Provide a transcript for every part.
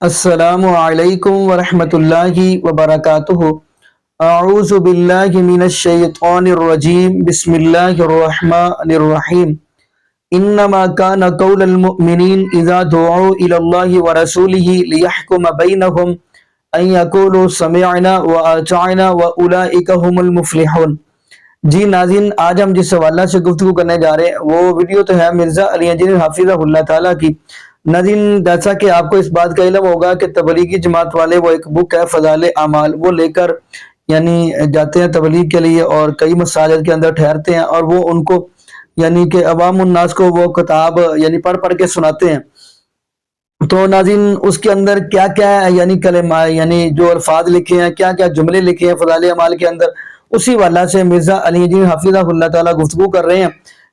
السلام علیکم ورحمۃ اللہ وبرکاتہ۔ اعوذ باللہ من الشیطان الرجیم، بسم اللہ الرحمن الرحیم۔ انما کان قول المؤمنین اذا دعوا الی اللہ ورسولہ لیحکم بینہم ان یقولوا سمعنا واطعنا واولئک هم المفلحون۔ جی ناظرین، آج ہم جس حوالہ سے گفتگو کرنے جا رہے ہیں وہ ویڈیو تو ہے مرزا علی انجینئر حافظہ اللہ تعالیٰ کی۔ ناظرین، جیسا کہ آپ کو اس بات کا علم ہوگا کہ تبلیغی جماعت والے وہ ایک بک ہے فضائل اعمال، وہ لے کر جاتے ہیں تبلیغ کے لیے اور کئی مساجد کے اندر ٹھہرتے ہیں اور وہ ان کو کہ عوام الناس کو وہ کتاب پڑھ پڑھ کے سناتے ہیں۔ تو ناظرین، اس کے اندر کیا کیا ہے کلمہ جو الفاظ لکھے ہیں، کیا کیا جملے لکھے ہیں فضائل اعمال کے اندر، اسی والا سے مرزا علی انجینئر حافظہ اللہ تعالیٰ گفتگو کر رہے ہیں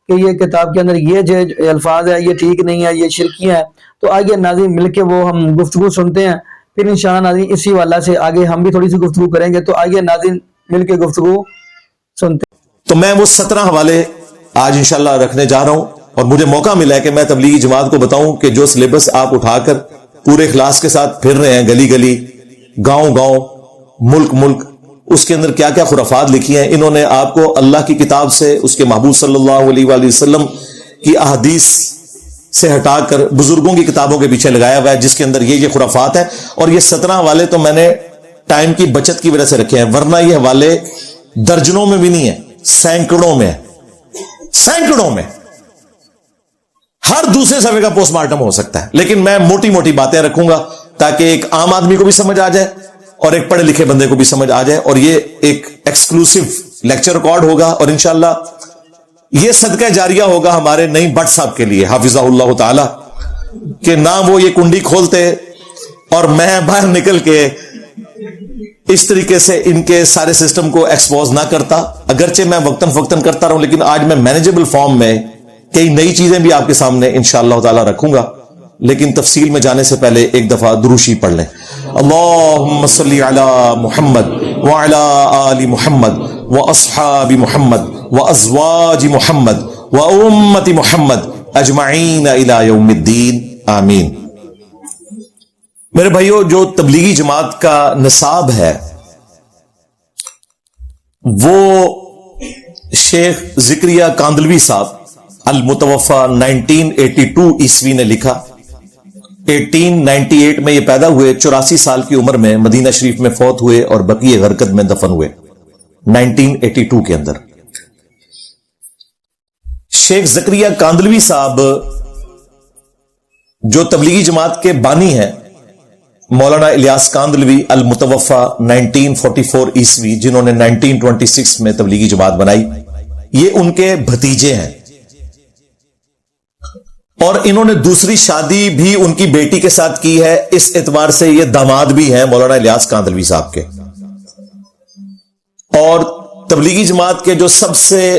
کہ یہ کتاب کے اندر یہ جو الفاظ ہے یہ ٹھیک نہیں ہے، یہ شرکیاں ہے۔ تو آئیے ناظرین مل کے وہ ہم گفتگو سنتے ہیں، پھر انشاءاللہ ناظرین اسی والا سے آگے ہم بھی تھوڑی سی گفتگو کریں گے۔ تو آئیے ناظرین مل کے گفتگو سنتے ہیں۔ تو میں وہ 17 حوالے آج انشاءاللہ رکھنے جا رہا ہوں، اور مجھے موقع ملا ہے کہ میں تبلیغی جماعت کو بتاؤں کہ جو سلیبس آپ اٹھا کر پورے اخلاص کے ساتھ پھر رہے ہیں گلی گلی، گاؤں گاؤں، ملک ملک، اس کے اندر کیا کیا خرافات لکھی ہیں۔ انہوں نے آپ کو اللہ کی کتاب سے، اس کے محبوب صلی اللہ علیہ وآلہ وسلم کی احادیث سے ہٹا کر بزرگوں کی کتابوں کے پیچھے لگایا ہوا ہے، جس کے اندر یہ خرافات ہے۔ اور یہ 17 حوالے تو میں نے ٹائم کی بچت کی وجہ سے رکھے ہیں، ورنہ یہ حوالے درجنوں میں بھی نہیں ہیں، سینکڑوں میں، سینکڑوں میں، ہر دوسرے صفحے کا پوسٹ مارٹم ہو سکتا ہے۔ لیکن میں موٹی موٹی باتیں رکھوں گا تاکہ ایک عام آدمی کو بھی سمجھ آ جائے اور ایک پڑھے لکھے بندے کو بھی سمجھ آ جائے، اور یہ ایک ایکسکلوسیو لیکچر ریکارڈ ہوگا، اور انشاءاللہ یہ صدقہ جاریہ ہوگا ہمارے نئی بٹ صاحب کے لیے حافظہ اللہ تعالی، کہ نہ وہ یہ کنڈی کھولتے اور میں باہر نکل کے اس طریقے سے ان کے سارے سسٹم کو ایکسپوز نہ کرتا، اگرچہ میں وقتاً فوقتاً کرتا رہوں، لیکن آج میں مینیجبل فارم میں کئی نئی چیزیں بھی آپ کے سامنے انشاءاللہ تعالی رکھوں گا۔ لیکن تفصیل میں جانے سے پہلے ایک دفعہ دروشی پڑھ لیں۔ اللہم صلی علی محمد وعلی آل محمد واصحاب محمد وازواج محمد وامت محمد اجمعین الی یوم الدین، آمین۔ میرے بھائیو، جو تبلیغی جماعت کا نصاب ہے وہ شیخ ذکریہ کاندلوی صاحب المتوفى 1982 عیسوی نے لکھا۔ 1898 میں یہ پیدا ہوئے، 84 سال کی عمر میں مدینہ شریف میں فوت ہوئے اور بقیہ غرقد میں دفن ہوئے 1982 کے اندر۔ شیخ ذکریہ کاندلوی صاحب جو تبلیغی جماعت کے بانی ہیں، مولانا الیاس کاندلوی المتوفى 1944 عیسوی، جنہوں نے 1926 میں تبلیغی جماعت بنائی، یہ ان کے بھتیجے ہیں، اور انہوں نے دوسری شادی بھی ان کی بیٹی کے ساتھ کی ہے، اس اعتبار سے یہ داماد بھی ہیں مولانا الیاس کاندلوی صاحب کے۔ اور تبلیغی جماعت کے جو سب سے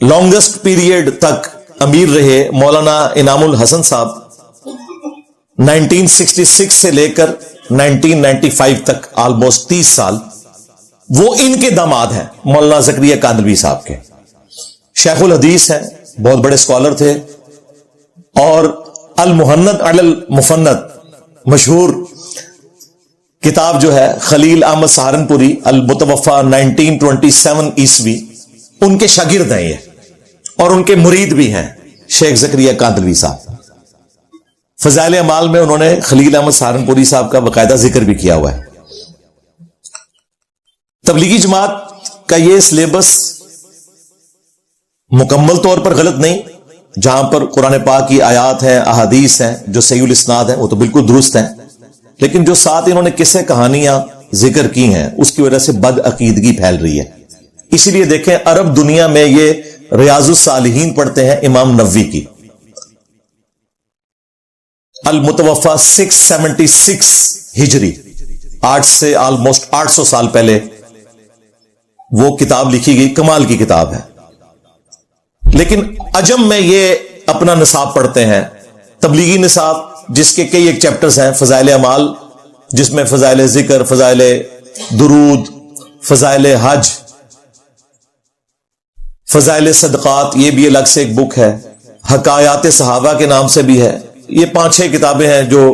لانگسٹ پیریڈ تک امیر رہے مولانا انعام الحسن صاحب، 1966 سے لے کر 1995 تک آلموسٹ 30 سال، وہ ان کے داماد ہیں مولانا ذکریہ کاندلوی صاحب کے۔ شیخ الحدیث ہیں، بہت بڑے اسکالر تھے، اور المحند علی المفند مشہور کتاب جو ہے خلیل احمد سہارنپوری المتوفى 1927 عیسوی، ان کے شاگرد ہیں یہ، اور ان کے مرید بھی ہیں شیخ ذکریہ کاندلوی صاحب۔ فضائل اعمال میں انہوں نے خلیل احمد سہارنپوری صاحب کا باقاعدہ ذکر بھی کیا ہوا ہے۔ تبلیغی جماعت کا یہ سلیبس مکمل طور پر غلط نہیں، جہاں پر قرآن پاک کی آیات ہیں، احادیث ہیں جو صحیح الاسناد ہیں، وہ تو بالکل درست ہیں، لیکن جو ساتھ انہوں نے قصے کہانیاں ذکر کی ہیں اس کی وجہ سے بد عقیدگی پھیل رہی ہے۔ اسی لیے دیکھیں عرب دنیا میں یہ ریاض الصالحین پڑھتے ہیں امام نووی کی، المتوفى 676 ہجری، 8 سے آلموسٹ 800 سال پہلے وہ کتاب لکھی گئی، کمال کی کتاب ہے۔ لیکن عجم میں یہ اپنا نصاب پڑھتے ہیں، تبلیغی نصاب، جس کے کئی ایک چیپٹرز ہیں، فضائل اعمال جس میں فضائل ذکر، فضائل درود، فضائل حج، فضائل صدقات، یہ بھی الگ سے ایک بک ہے، حکایات صحابہ کے نام سے بھی ہے۔ یہ 5-6 کتابیں ہیں جو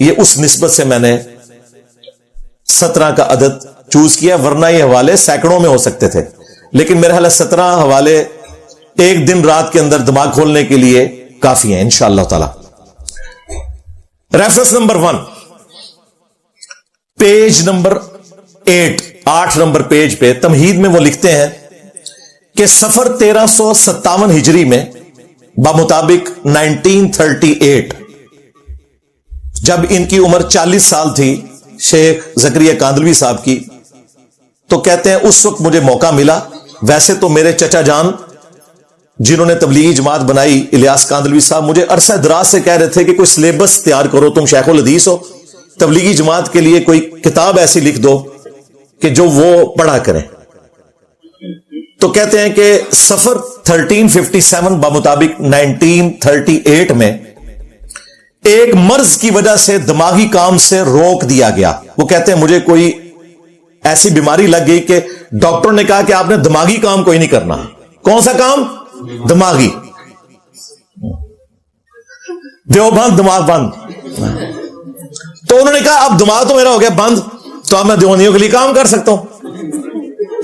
یہ اس نسبت سے میں نے 17 کا عدد چوز کیا، ورنہ یہ حوالے سینکڑوں میں ہو سکتے تھے، لیکن میرا خیال ہے 17 حوالے ایک دن رات کے اندر دماغ کھولنے کے لیے کافی ہیں انشاءاللہ تعالی۔ Reference number 1، page number 8 number page پہ تمہید میں وہ لکھتے ہیں کہ سفر 1357 ہجری میں بمطابق 1938 جب ان کی عمر 40 سال تھی شیخ زکریا کاندلوی صاحب کی، تو کہتے ہیں اس وقت مجھے موقع ملا، ویسے تو میرے چچا جان جنہوں نے تبلیغی جماعت بنائی الیاس کاندلوی صاحب مجھے عرصہ دراز سے کہہ رہے تھے کہ کوئی سلیبس تیار کرو، تم شیخ الحدیث ہو، تبلیغی جماعت کے لیے کوئی کتاب ایسی لکھ دو کہ جو وہ پڑھا کریں۔ تو کہتے ہیں کہ سفر 1357 بمطابق 1938 میں ایک مرض کی وجہ سے دماغی کام سے روک دیا گیا۔ وہ کہتے ہیں مجھے کوئی ایسی بیماری لگ گئی کہ ڈاکٹر نے کہا کہ آپ نے دماغی کام کوئی نہیں کرنا۔ کون سا کام؟ دماغی۔ دیوبند دماغ بند۔ تو انہوں نے کہا اب دماغ تو میرا ہو گیا بند، تو اب میں دیوبندیوں کے لیے کام کر سکتا ہوں۔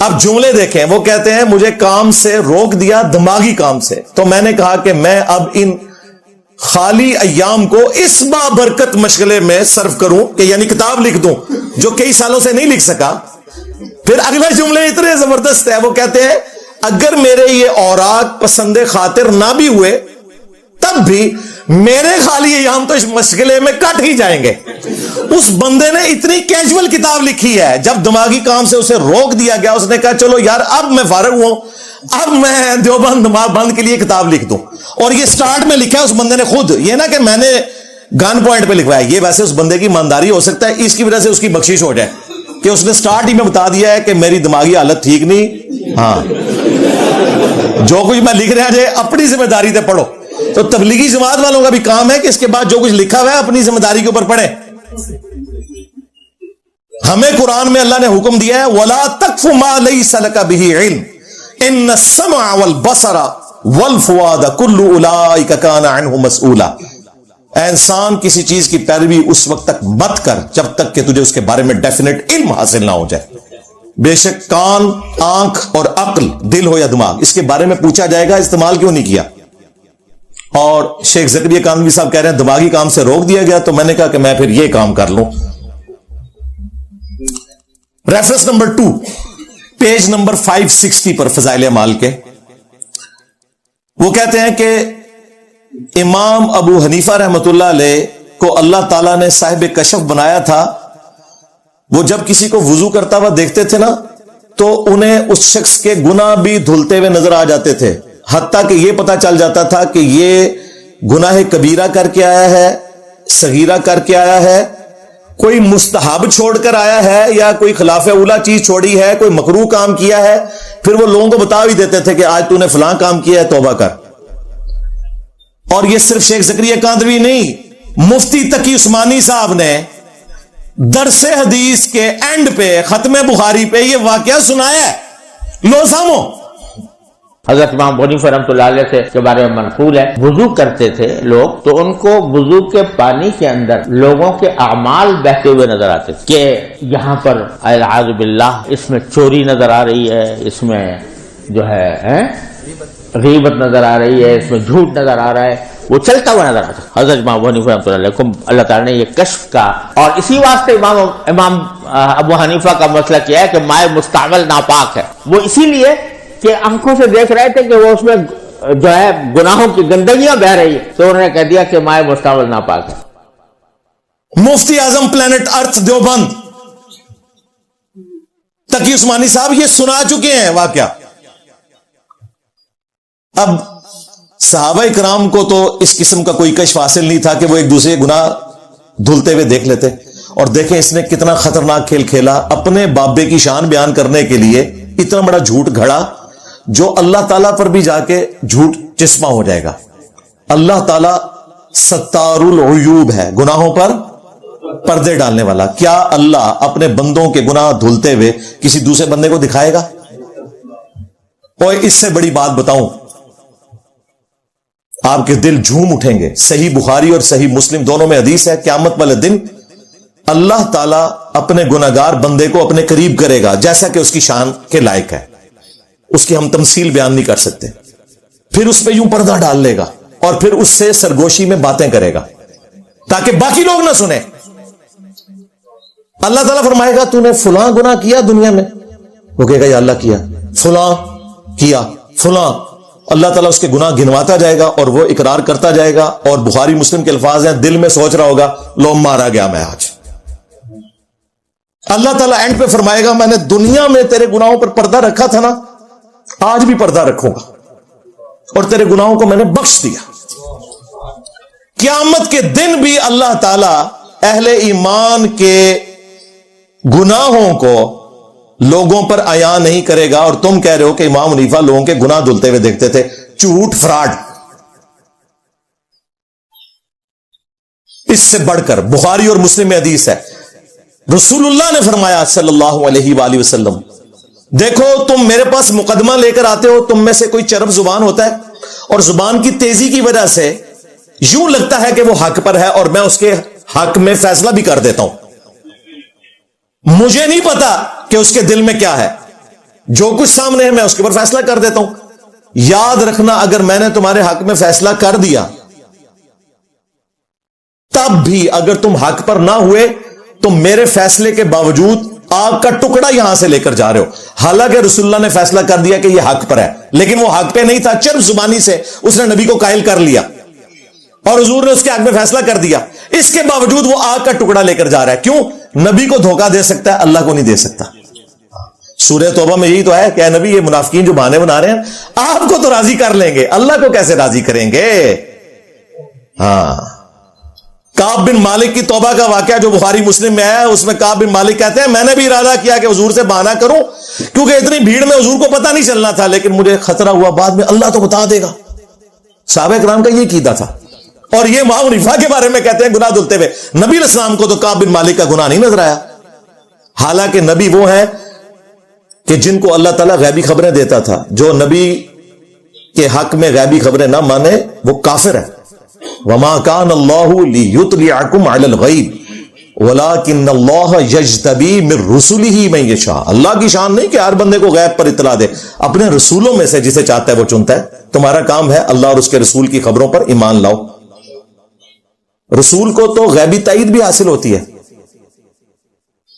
اب جملے دیکھیں، وہ کہتے ہیں مجھے کام سے روک دیا، دماغی کام سے، تو میں نے کہا کہ میں اب ان خالی ایام کو اس بابرکت مشغلے میں صرف کروں کہ یعنی کتاب لکھ دوں جو کئی سالوں سے نہیں لکھ سکا۔ پھر اگلے جملے اتنے زبردست ہے، وہ کہتے ہیں اگر میرے یہ اوراق پسند خاطر نہ بھی ہوئے تب بھی میرے خالی ایام تو اس مشغلے میں کٹ ہی جائیں گے۔ اس بندے نے اتنی کیجول کتاب لکھی ہے، جب دماغی کام سے اسے روک دیا گیا اس نے کہا چلو یار اب میں فارغ ہوں، اب میں دیوبند دماغ بند کے لیے کتاب لکھ دوں۔ اور یہ سٹارٹ میں لکھا ہے اس بندے نے خود، یہ نا کہ میں نے گن پوائنٹ پہ لکھوایا، یہ ویسے اس بندے کی ایمانداری ہو سکتا ہے، اس کی وجہ سے اس کی بخشش ہو جائے کہ اس نے سٹارٹ ہی میں بتا دیا ہے کہ میری دماغی حالت ٹھیک نہیں، ہاں جو کچھ میں لکھ رہا ہے اپنی ذمہ داری سے پڑھو۔ تو تبلیغی جماعت والوں کا بھی کام ہے کہ اس کے بعد جو کچھ لکھا ہوا ہے اپنی ذمہ داری کے اوپر پڑھیں۔ ہمیں قرآن میں اللہ نے حکم دیا ہے وَلَا تَقْفُ مَا لَيْسَ لَكَ بِهِ عِلْمٌ إِنَّ السَّمْعَ وَالْبَصَرَ وَالْفُؤَادَ كُلُّ أُولَٰئِكَ كَانَ عَنْهُ مَسْئُولًا۔ اے انسان کسی چیز کی پیروی اس وقت تک مت کر جب تک کہ تجھے اس کے بارے میں ڈیفینیٹ علم حاصل نہ ہو جائے۔ بے شک کان، آنکھ اور عقل، دل ہو یا دماغ، اس کے بارے میں پوچھا جائے گا استعمال کیوں نہیں کیا۔ اور شیخ زکریا کاندلوی صاحب کہہ رہے ہیں دماغی کام سے روک دیا گیا، تو میں نے کہا کہ میں پھر یہ کام کر لوں۔ ریفرنس نمبر 2، پیج نمبر 560 پر فضائل اعمال کے، وہ کہتے ہیں کہ امام ابو حنیفہ رحمۃ اللہ علیہ کو اللہ تعالیٰ نے صاحب کشف بنایا تھا۔ وہ جب کسی کو وضو کرتا ہوا دیکھتے تھے نا تو انہیں اس شخص کے گناہ بھی دھلتے ہوئے نظر آ جاتے تھے، حتیٰ کہ یہ پتا چل جاتا تھا کہ یہ گناہ کبیرہ کر کے آیا ہے، صغیرہ کر کے آیا ہے، کوئی مستحب چھوڑ کر آیا ہے، یا کوئی خلاف اولا چیز چھوڑی ہے، کوئی مکروہ کام کیا ہے۔ پھر وہ لوگوں کو بتا بھی دیتے تھے کہ آج تو نے فلاں کام کیا ہے، توبہ کر۔ اور یہ صرف شیخ زکریا کاندلوی نہیں، مفتی تقی عثمانی صاحب نے درس حدیث کے اینڈ پہ ختم بخاری پہ یہ واقعہ سنایا ہے۔ لو سامو، حضرت امام ابو حنیفہ رحمۃ اللہ علیہ سے کے بارے میں منقول ہے، وضو کرتے تھے لوگ تو ان کو وضو کے پانی کے اندر لوگوں کے اعمال بہتے ہوئے نظر آتے تھے کہ یہاں پر اعوذ باللہ اس میں چوری نظر آ رہی ہے، اس میں جو ہے غیبت نظر آ رہی ہے، اس میں جھوٹ نظر آ رہا ہے، وہ چلتا ہوا نظر آتا ہے۔ حضرت امام ابو حنیفہ رحمۃ اللہ علیہ کو اللہ تعالیٰ نے یہ کشف کا، اور اسی واسطے امام ابو حنیفہ کا مسئلہ کیا ہے کہ مائع مستعمل ناپاک ہے۔ وہ اسی لیے کہ آنکھوں سے دیکھ رہے تھے کہ وہ اس میں جو ہے گناہوں کی گندگیاں بہ رہی ہے، تو انہوں نے کہہ دیا کہ مائع مستعمل ناپاک ہے۔ مفتی اعظم پلانٹ ارتھ دیوبند تقی عثمانی صاحب یہ سنا چکے ہیں واقعہ۔ اب صحابہ کرام کو تو اس قسم کا کوئی کشف حاصل نہیں تھا کہ وہ ایک دوسرے گناہ دھلتے ہوئے دیکھ لیتے۔ اور دیکھیں اس نے کتنا خطرناک کھیل کھیلا، اپنے بابے کی شان بیان کرنے کے لیے اتنا بڑا جھوٹ گھڑا جو اللہ تعالیٰ پر بھی جا کے جھوٹ چشمہ ہو جائے گا۔ اللہ تعالیٰ ستار العیوب ہے، گناہوں پر پردے ڈالنے والا۔ کیا اللہ اپنے بندوں کے گناہ دھلتے ہوئے کسی دوسرے بندے کو دکھائے گا؟ اور اس سے بڑی بات بتاؤں، آپ کے دل جھوم اٹھیں گے. صحیح بخاری اور صحیح مسلم دونوں میں حدیث ہے, قیامت والے دن اللہ تعالیٰ اپنے گناہگار بندے کو اپنے قریب کرے گا جیسا کہ اس کی شان کے لائق ہے, اس کی ہم تمثیل بیان نہیں کر سکتے. پھر اس پہ یوں پردہ ڈال لے گا اور پھر اس سے سرگوشی میں باتیں کرے گا تاکہ باقی لوگ نہ سنیں. اللہ تعالیٰ فرمائے گا تو نے فلاں گناہ کیا دنیا میں, وہ کہے گا یا اللہ کیا, فلاں کیا, فلاں. اللہ تعالیٰ اس کے گناہ گنواتا جائے گا اور وہ اقرار کرتا جائے گا, اور بخاری مسلم کے الفاظ ہیں, دل میں سوچ رہا ہوگا لو مارا گیا میں آج. اللہ تعالیٰ اینڈ پہ فرمائے گا میں نے دنیا میں تیرے گناہوں پر پردہ رکھا تھا نا, آج بھی پردہ رکھوں گا اور تیرے گناہوں کو میں نے بخش دیا. قیامت کے دن بھی اللہ تعالیٰ اہل ایمان کے گناہوں کو لوگوں پر عیاں نہیں کرے گا. اور تم کہہ رہے ہو کہ امام حنیفہ لوگوں کے گناہ دھلتے ہوئے دیکھتے تھے, جھوٹ, فراڈ. اس سے بڑھ کر بخاری اور مسلم میں حدیث ہے, رسول اللہ نے فرمایا صلی اللہ علیہ وآلہ وسلم, دیکھو تم میرے پاس مقدمہ لے کر آتے ہو, تم میں سے کوئی چرب زبان ہوتا ہے اور زبان کی تیزی کی وجہ سے یوں لگتا ہے کہ وہ حق پر ہے اور میں اس کے حق میں فیصلہ بھی کر دیتا ہوں. مجھے نہیں پتا کہ اس کے دل میں کیا ہے, جو کچھ سامنے ہے میں اس کے اوپر فیصلہ کر دیتا ہوں. یاد رکھنا اگر میں نے تمہارے حق میں فیصلہ کر دیا تب بھی اگر تم حق پر نہ ہوئے تو میرے فیصلے کے باوجود آگ کا ٹکڑا یہاں سے لے کر جا رہے ہو. حالانکہ رسول اللہ نے فیصلہ کر دیا کہ یہ حق پر ہے, لیکن وہ حق پہ نہیں تھا, چرب زبانی سے اس نے نبی کو قائل کر لیا اور حضور نے اس کے حق میں فیصلہ کر دیا. اس کے باوجود وہ آگ کا ٹکڑا لے کر جا رہا ہے. کیوں؟ نبی کو دھوکہ دے سکتا ہے, اللہ کو نہیں دے سکتا. سورہ توبہ میں یہی تو ہے کہ اے نبی یہ منافقین جو بہانے بنا رہے ہیں آپ کو تو راضی کر لیں گے, اللہ کو کیسے راضی کریں گے. ہاں, کعب بن مالک کی توبہ کا واقعہ جو بخاری مسلم میں ہے, اس میں کعب بن مالک کہتے ہیں میں نے بھی ارادہ کیا کہ حضور سے بہانہ کروں کیونکہ اتنی بھیڑ میں حضور کو پتہ نہیں چلنا تھا, لیکن مجھے خطرہ ہوا بعد میں اللہ تو بتا دے گا. صحابہ کرام کا یہ عقیدہ تھا. اور یہ امام حنیفہ کے بارے میں کہتے ہیں گناہ دھلتے ہوئے, نبی علیہ السلام کو تو کعب بن مالک کا گناہ نہیں نظر آیا. حالانکہ نبی وہ ہیں کہ جن کو اللہ تعالیٰ غیبی خبریں دیتا تھا. جو نبی کے حق میں غیبی خبریں نہ مانے وہ کافر ہے. وما كان الله ليطلعكم على الغيب ولكن الله يجتبي من رسله من يشاء. اللہ کی شان نہیں کہ ہر بندے کو غیب پر اطلاع دے, اپنے رسولوں میں سے جسے چاہتا ہے وہ چنتا ہے. تمہارا کام ہے اللہ اور اس کے رسول کی خبروں پر ایمان لاؤ. رسول کو تو غیبی تائید بھی حاصل ہوتی ہے.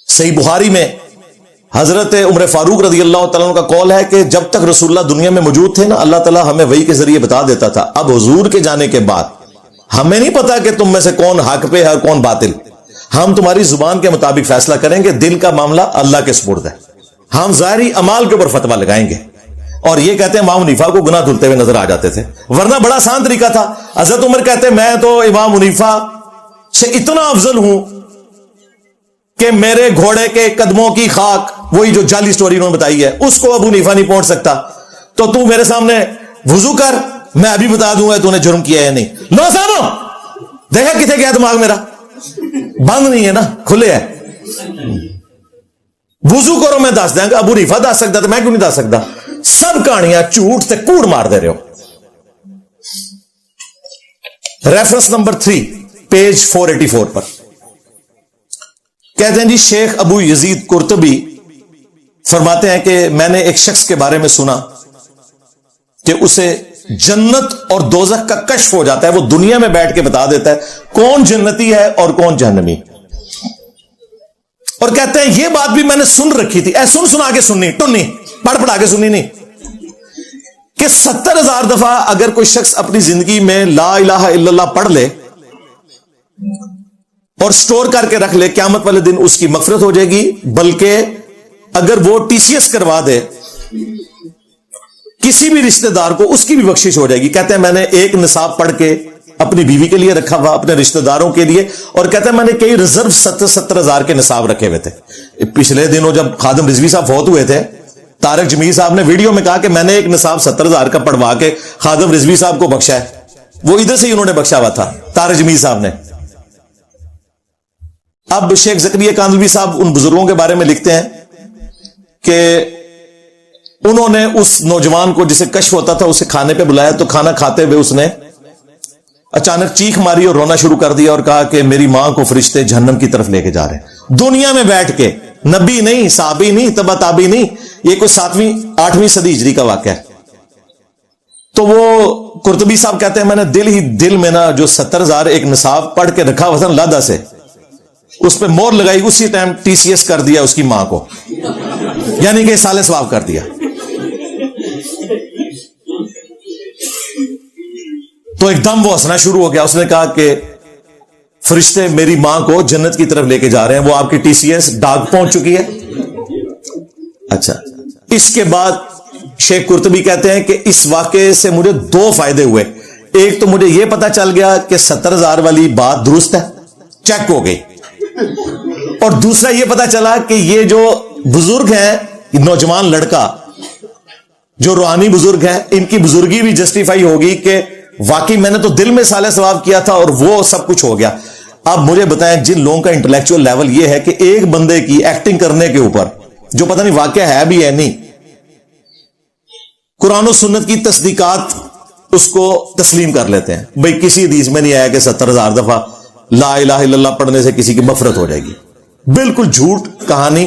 صحیح بخاری میں حضرت عمر فاروق رضی اللہ تعالیٰ عنہ کا قول ہے کہ جب تک رسول اللہ دنیا میں موجود تھے نا, اللہ تعالیٰ ہمیں وحی کے ذریعے بتا دیتا تھا. اب حضور کے جانے کے بعد ہمیں نہیں پتا کہ تم میں سے کون حق پہ ہے اور کون باطل. ہم تمہاری زبان کے مطابق فیصلہ کریں گے, دل کا معاملہ اللہ کے سپرد ہے. ہم ظاہری اعمال کے اوپر فتویٰ لگائیں گے. اور یہ کہتے ہیں امام حنیفہ کو گناہ دھلتے ہوئے نظر آ جاتے تھے, ورنہ بڑا آسان طریقہ تھا. حضرت عمر کہتے ہیں میں تو امام حنیفہ سے اتنا افضل ہوں کہ میرے گھوڑے کے قدموں کی خاک, وہی جو جعلی سٹوری انہوں نے بتائی ہے, اس کو ابو حنیفہ نہیں پہنچ سکتا. تو میرے سامنے وضو کر, میں ابھی بتا دوں گا تو نے جرم کیا ہے نہیں. لو سامو دیکھا کتنے گیا دماغ میرا, بند نہیں ہے نا, کھلے ہے. وضو کرو میں دس دیں گا, ابو حنیفہ دس سکتا تو میں کیوں نہیں دس سکتا. سب کہانیاں جھوٹ سے کوڑ مار دے رہے ہو. ریفرنس نمبر 3 پیج 484 پر کہتے ہیں جی شیخ ابو یزید قرطبی فرماتے ہیں کہ میں نے ایک شخص کے بارے میں سنا کہ اسے جنت اور دوزخ کا کشف ہو جاتا ہے. وہ دنیا میں بیٹھ کے بتا دیتا ہے کون جنتی ہے اور کون جہنمی. اور کہتے ہیں یہ بات بھی میں نے سن رکھی تھی, سنا کے سننی, ٹنی پڑھ پڑھا کے سننی نہیں, کہ 70,000 دفعہ اگر کوئی شخص اپنی زندگی میں لا الہ الا اللہ پڑھ لے اور سٹور کر کے رکھ لے, قیامت والے دن اس کی مغفرت ہو جائے گی. بلکہ اگر وہ TCS کروا دے کسی بھی رشتہ دار کو, اس کی بھی بخشش ہو جائے گی. کہتے ہیں میں نے ایک نصاب پڑھ کے اپنی بیوی کے لیے رکھا ہوا, اپنے رشتہ داروں کے لیے, اور کہتے ہیں میں نے کئی ریزرو 70,000 کے نصاب رکھے ہوئے تھے. پچھلے دنوں جب خادم رضوی صاحب فوت ہوئے تھے, طارق جمیل صاحب نے ویڈیو میں کہا کہ میں نے ایک نصاب 70,000 کا پڑھوا کے خادم رضوی صاحب کو بخشا ہے. وہ ادھر سے ہی انہوں نے بخشا ہوا تھا, طارق جمیل صاحب نے. اب شیخ زکریا کاندھلوی صاحب ان بزرگوں کے بارے میں لکھتے ہیں کہ انہوں نے اس نوجوان کو جسے کشف ہوتا تھا اسے کھانے پہ بلایا, تو کھانا کھاتے ہوئے اس نے اچانک چیخ ماری اور رونا شروع کر دیا اور کہا کہ میری ماں کو فرشتے جہنم کی طرف لے کے جا رہے ہیں، دنیا میں بیٹھ کے، نبی نہیں، صحابی نہیں، تبع تابعی نہیں، یہ کوئی 7ویں 8ویں صدی ہجری کا واقعہ ہے۔ تو وہ قرطبی صاحب کہتے ہیں میں نے دل میں نا جو 70,000 ایک نصاب پڑھ کے رکھا وزن لادہ سے، اس پہ مور لگائی، اسی ٹائم ٹی سی ایس کر دیا اس کی ماں کو، یعنی کہ سال ثواب کر دیا۔ تو ایک دم وہ ہنسنا شروع ہو گیا، اس نے کہا کہ فرشتے میری ماں کو جنت کی طرف لے کے جا رہے ہیں، وہ آپ کی ٹی سی ایس ڈاک پہنچ چکی ہے۔ اچھا، اس کے بعد شیخ قرطبی کہتے ہیں کہ اس واقعے سے مجھے 2 فائدے ہوئے۔ ایک تو مجھے یہ پتا چل گیا کہ 70,000 والی بات درست ہے، چیک ہو گئی، اور دوسرا یہ پتا چلا کہ یہ جو بزرگ ہیں، نوجوان لڑکا جو روحانی بزرگ ہیں، ان کی بزرگی بھی جسٹیفائی ہوگی کہ واقعی میں نے تو دل میں صالح ثواب کیا تھا اور وہ سب کچھ ہو گیا۔ اب مجھے بتائیں جن لوگوں کا انٹلیکچوئل لیول یہ ہے کہ ایک بندے کی ایکٹنگ کرنے کے اوپر جو پتہ نہیں واقعہ ہے بھی ہے نہیں، قرآن و سنت کی تصدیقات اس کو تسلیم کر لیتے ہیں، بھئی کسی حدیث میں نہیں آیا کہ 70,000 دفعہ لا الہ الا اللہ پڑھنے سے کسی کی مغفرت ہو جائے گی، بالکل جھوٹ کہانی،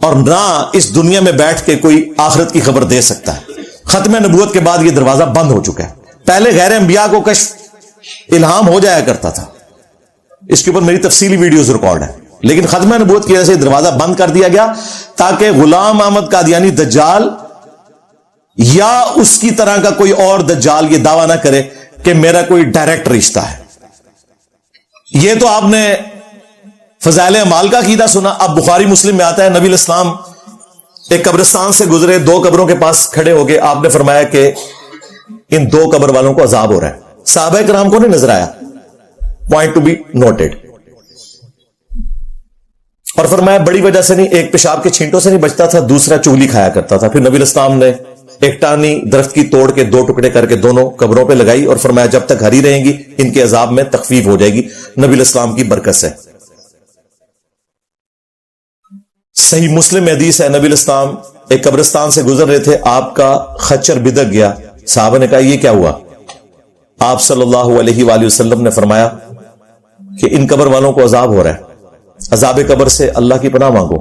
اور نہ اس دنیا میں بیٹھ کے کوئی آخرت کی خبر دے سکتا ہے۔ ختم نبوت کے بعد یہ دروازہ بند ہو چکا ہے۔ پہلے غیر انبیاء کو کشف الہام ہو جایا کرتا تھا، اس کے اوپر میری تفصیلی ویڈیوز ریکارڈ ہے، لیکن ختم نبوت کی وجہ سے دروازہ بند کر دیا گیا تاکہ غلام احمد قادیانی دجال یا اس کی طرح کا کوئی اور دجال یہ دعویٰ نہ کرے کہ میرا کوئی ڈائریکٹ رشتہ ہے۔ یہ تو آپ نے فضائل اعمال کا عقیدہ سنا، اب بخاری مسلم میں آتا ہے نبی الاسلام ایک قبرستان سے گزرے، 2 قبروں کے پاس کھڑے ہو گئے، آپ نے فرمایا کہ ان 2 قبر والوں کو عذاب ہو رہا ہے۔ صحابہ کرام کو نہیں نظر آیا، پوائنٹ ٹو بی نوٹڈ، اور فرمایا بڑی وجہ سے نہیں، ایک پیشاب کے چھینٹوں سے نہیں بچتا تھا، دوسرا چگلی کھایا کرتا تھا۔ پھر نبی الاسلام نے ایک ٹانی درخت کی توڑ کے 2 ٹکڑے کر کے دونوں قبروں پہ لگائی اور فرمایا جب تک ہری رہیں گی ان کے عذاب میں تخفیف ہو جائے گی نبی الاسلام کی برکت سے۔ صحیح مسلم میں حدیث ہے، نبی الاسلام ایک قبرستان سے گزر رہے تھے، آپ کا خچر بدک گیا، صحابہ نے کہا یہ کیا ہوا؟ آپ صلی اللہ علیہ وآلہ وسلم نے فرمایا کہ ان قبر والوں کو عذاب ہو رہا ہے، عذاب قبر سے اللہ کی پناہ مانگو،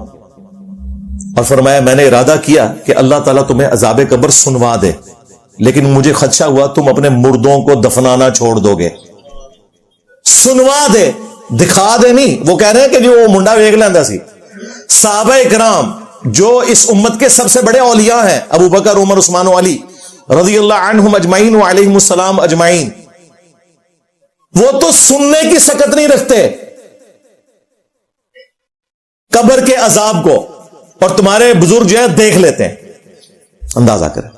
اور فرمایا میں نے ارادہ کیا کہ اللہ تعالیٰ تمہیں عذاب قبر سنوا دے، لیکن مجھے خدشہ ہوا تم اپنے مردوں کو دفنانا چھوڑ دو گے۔ سنوا دے، دکھا دے نہیں، وہ کہہ رہے ہیں کہ جو منڈا ویگ لیندہ سی۔ صحابہ کرام جو اس امت کے سب سے بڑے اولیاء ہیں، ابو بکر، عمر، عثمان و علی رضی اللہ عنہم اجمعین وعلیہم السلام اجمعین، وہ تو سننے کی سکت نہیں رکھتے قبر کے عذاب کو، اور تمہارے بزرگ جو ہے دیکھ لیتے ہیں۔ اندازہ کریں،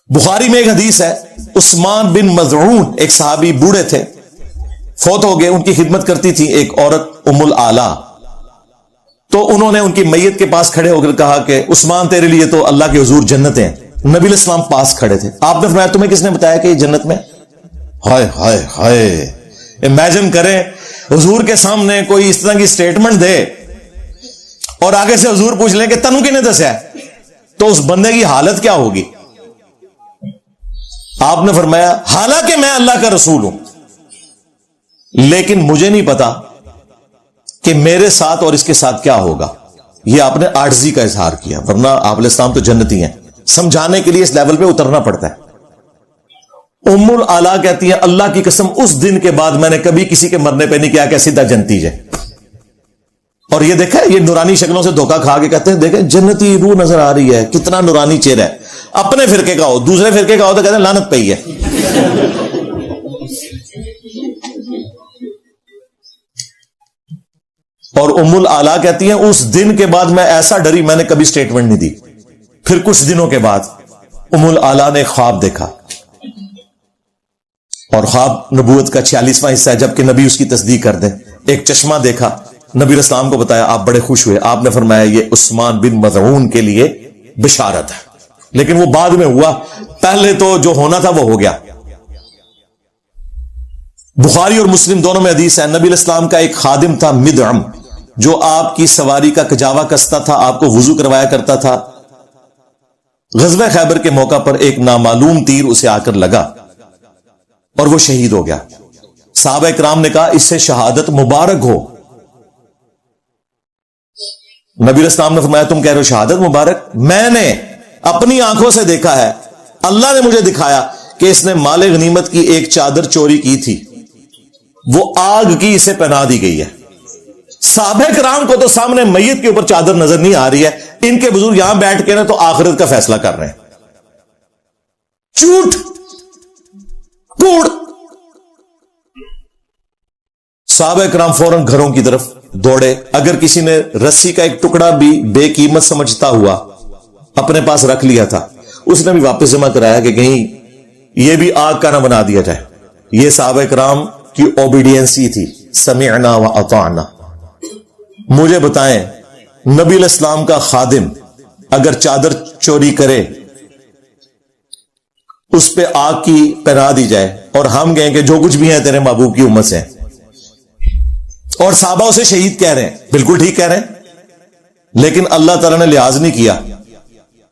بخاری میں ایک حدیث ہے، عثمان بن مظعون ایک صحابی بوڑھے تھے، فوت ہو گئے، ان کی خدمت کرتی تھی ایک عورت ام العلا، تو انہوں نے ان کی میت کے پاس کھڑے ہو کر کہا کہ عثمان تیرے لیے تو اللہ کے حضور جنت ہیں۔ نبی الاسلام پاس کھڑے تھے، آپ نے فرمایا تمہیں کس نے بتایا کہ یہ جنت میں؟ ہائے ہائے ہائے، امیجن کریں حضور کے سامنے کوئی اس طرح کی سٹیٹمنٹ دے اور آگے سے حضور پوچھ لیں کہ تنو کی نے دسیا ہے، تو اس بندے کی حالت کیا ہوگی؟ آپ نے فرمایا حالانکہ میں اللہ کا رسول ہوں لیکن مجھے نہیں پتا کہ میرے ساتھ اور اس کے ساتھ کیا ہوگا۔ یہ آپ نے عاجزی کا اظہار کیا، ورنہ آپ علیہ السلام تو جنتی ہیں۔ سمجھانے کے لیے اس لیول پہ اترنا پڑتا ہے۔ ام العلا کہتی ہیں اللہ کی قسم اس دن کے بعد میں نے کبھی کسی کے مرنے پہ نہیں کیا کہ سیدھا جنتی جائے۔ اور یہ دیکھا یہ نورانی شکلوں سے دھوکہ کھا کے کہتے ہیں دیکھیں جنتی روح نظر آ رہی ہے، کتنا نورانی چہرہ ہے۔ اپنے فرقے کا ہو، دوسرے فرقے کا ہو تو کہتے ہیں لعنت پئی ہے۔ اور ام العلا کہتی ہیں اس دن کے بعد میں ایسا ڈری میں نے کبھی سٹیٹمنٹ نہیں دی۔ پھر کچھ دنوں کے بعد ام العلا نے خواب دیکھا، اور خواب نبوت کا 46واں حصہ ہے جبکہ نبی اس کی تصدیق کر دیں۔ ایک چشمہ دیکھا، نبی اسلام کو بتایا، آپ بڑے خوش ہوئے، آپ نے فرمایا یہ عثمان بن مظعون کے لیے بشارت ہے، لیکن وہ بعد میں ہوا، پہلے تو جو ہونا تھا وہ ہو گیا۔ بخاری اور مسلم دونوں میں حدیث ہے، نبی الاسلام کا ایک خادم تھا مدعم، جو آپ کی سواری کا کجاوا کستا تھا، آپ کو وضو کروایا کرتا تھا۔ غزوہ خیبر کے موقع پر ایک نامعلوم تیر اسے آ کر لگا، اور وہ شہید ہو گیا. صحابہ کرام نے کہا اس سے شہادت مبارک ہو. نبی علیہ السلام نے فرمایا تم کہہ رہے ہو شہادت مبارک؟ میں نے اپنی آنکھوں سے دیکھا ہے, اللہ نے مجھے دکھایا کہ اس نے مال غنیمت کی ایک چادر چوری کی تھی, وہ آگ کی اسے پہنا دی گئی ہے. صحابہ کرام کو تو سامنے میت کے اوپر چادر نظر نہیں آ رہی ہے, ان کے بزرگ یہاں بیٹھ کے نا تو آخرت کا فیصلہ کر رہے ہیں. جھوٹ کوڑ. صحابہ کرام فوراً گھروں کی طرف دوڑے. اگر کسی نے رسی کا ایک ٹکڑا بھی بے قیمت سمجھتا ہوا اپنے پاس رکھ لیا تھا, اس نے بھی واپس جمع کرایا کہ کہیں یہ بھی آگ کا نہ بنا دیا جائے. یہ صحابہ کرام کی اوبیڈینسی تھی, سمعنا و اطعنا. مجھے بتائیں نبی علیہ السلام کا خادم اگر چادر چوری کرے, اس پہ آگ کی پہنا دی جائے, اور ہم کہیں کہ جو کچھ بھی ہیں تیرے محبوب کی امت سے ہیں, اور صحابہ اسے شہید کہہ رہے ہیں, بالکل ٹھیک کہہ رہے ہیں, لیکن اللہ تعالیٰ نے لحاظ نہیں کیا.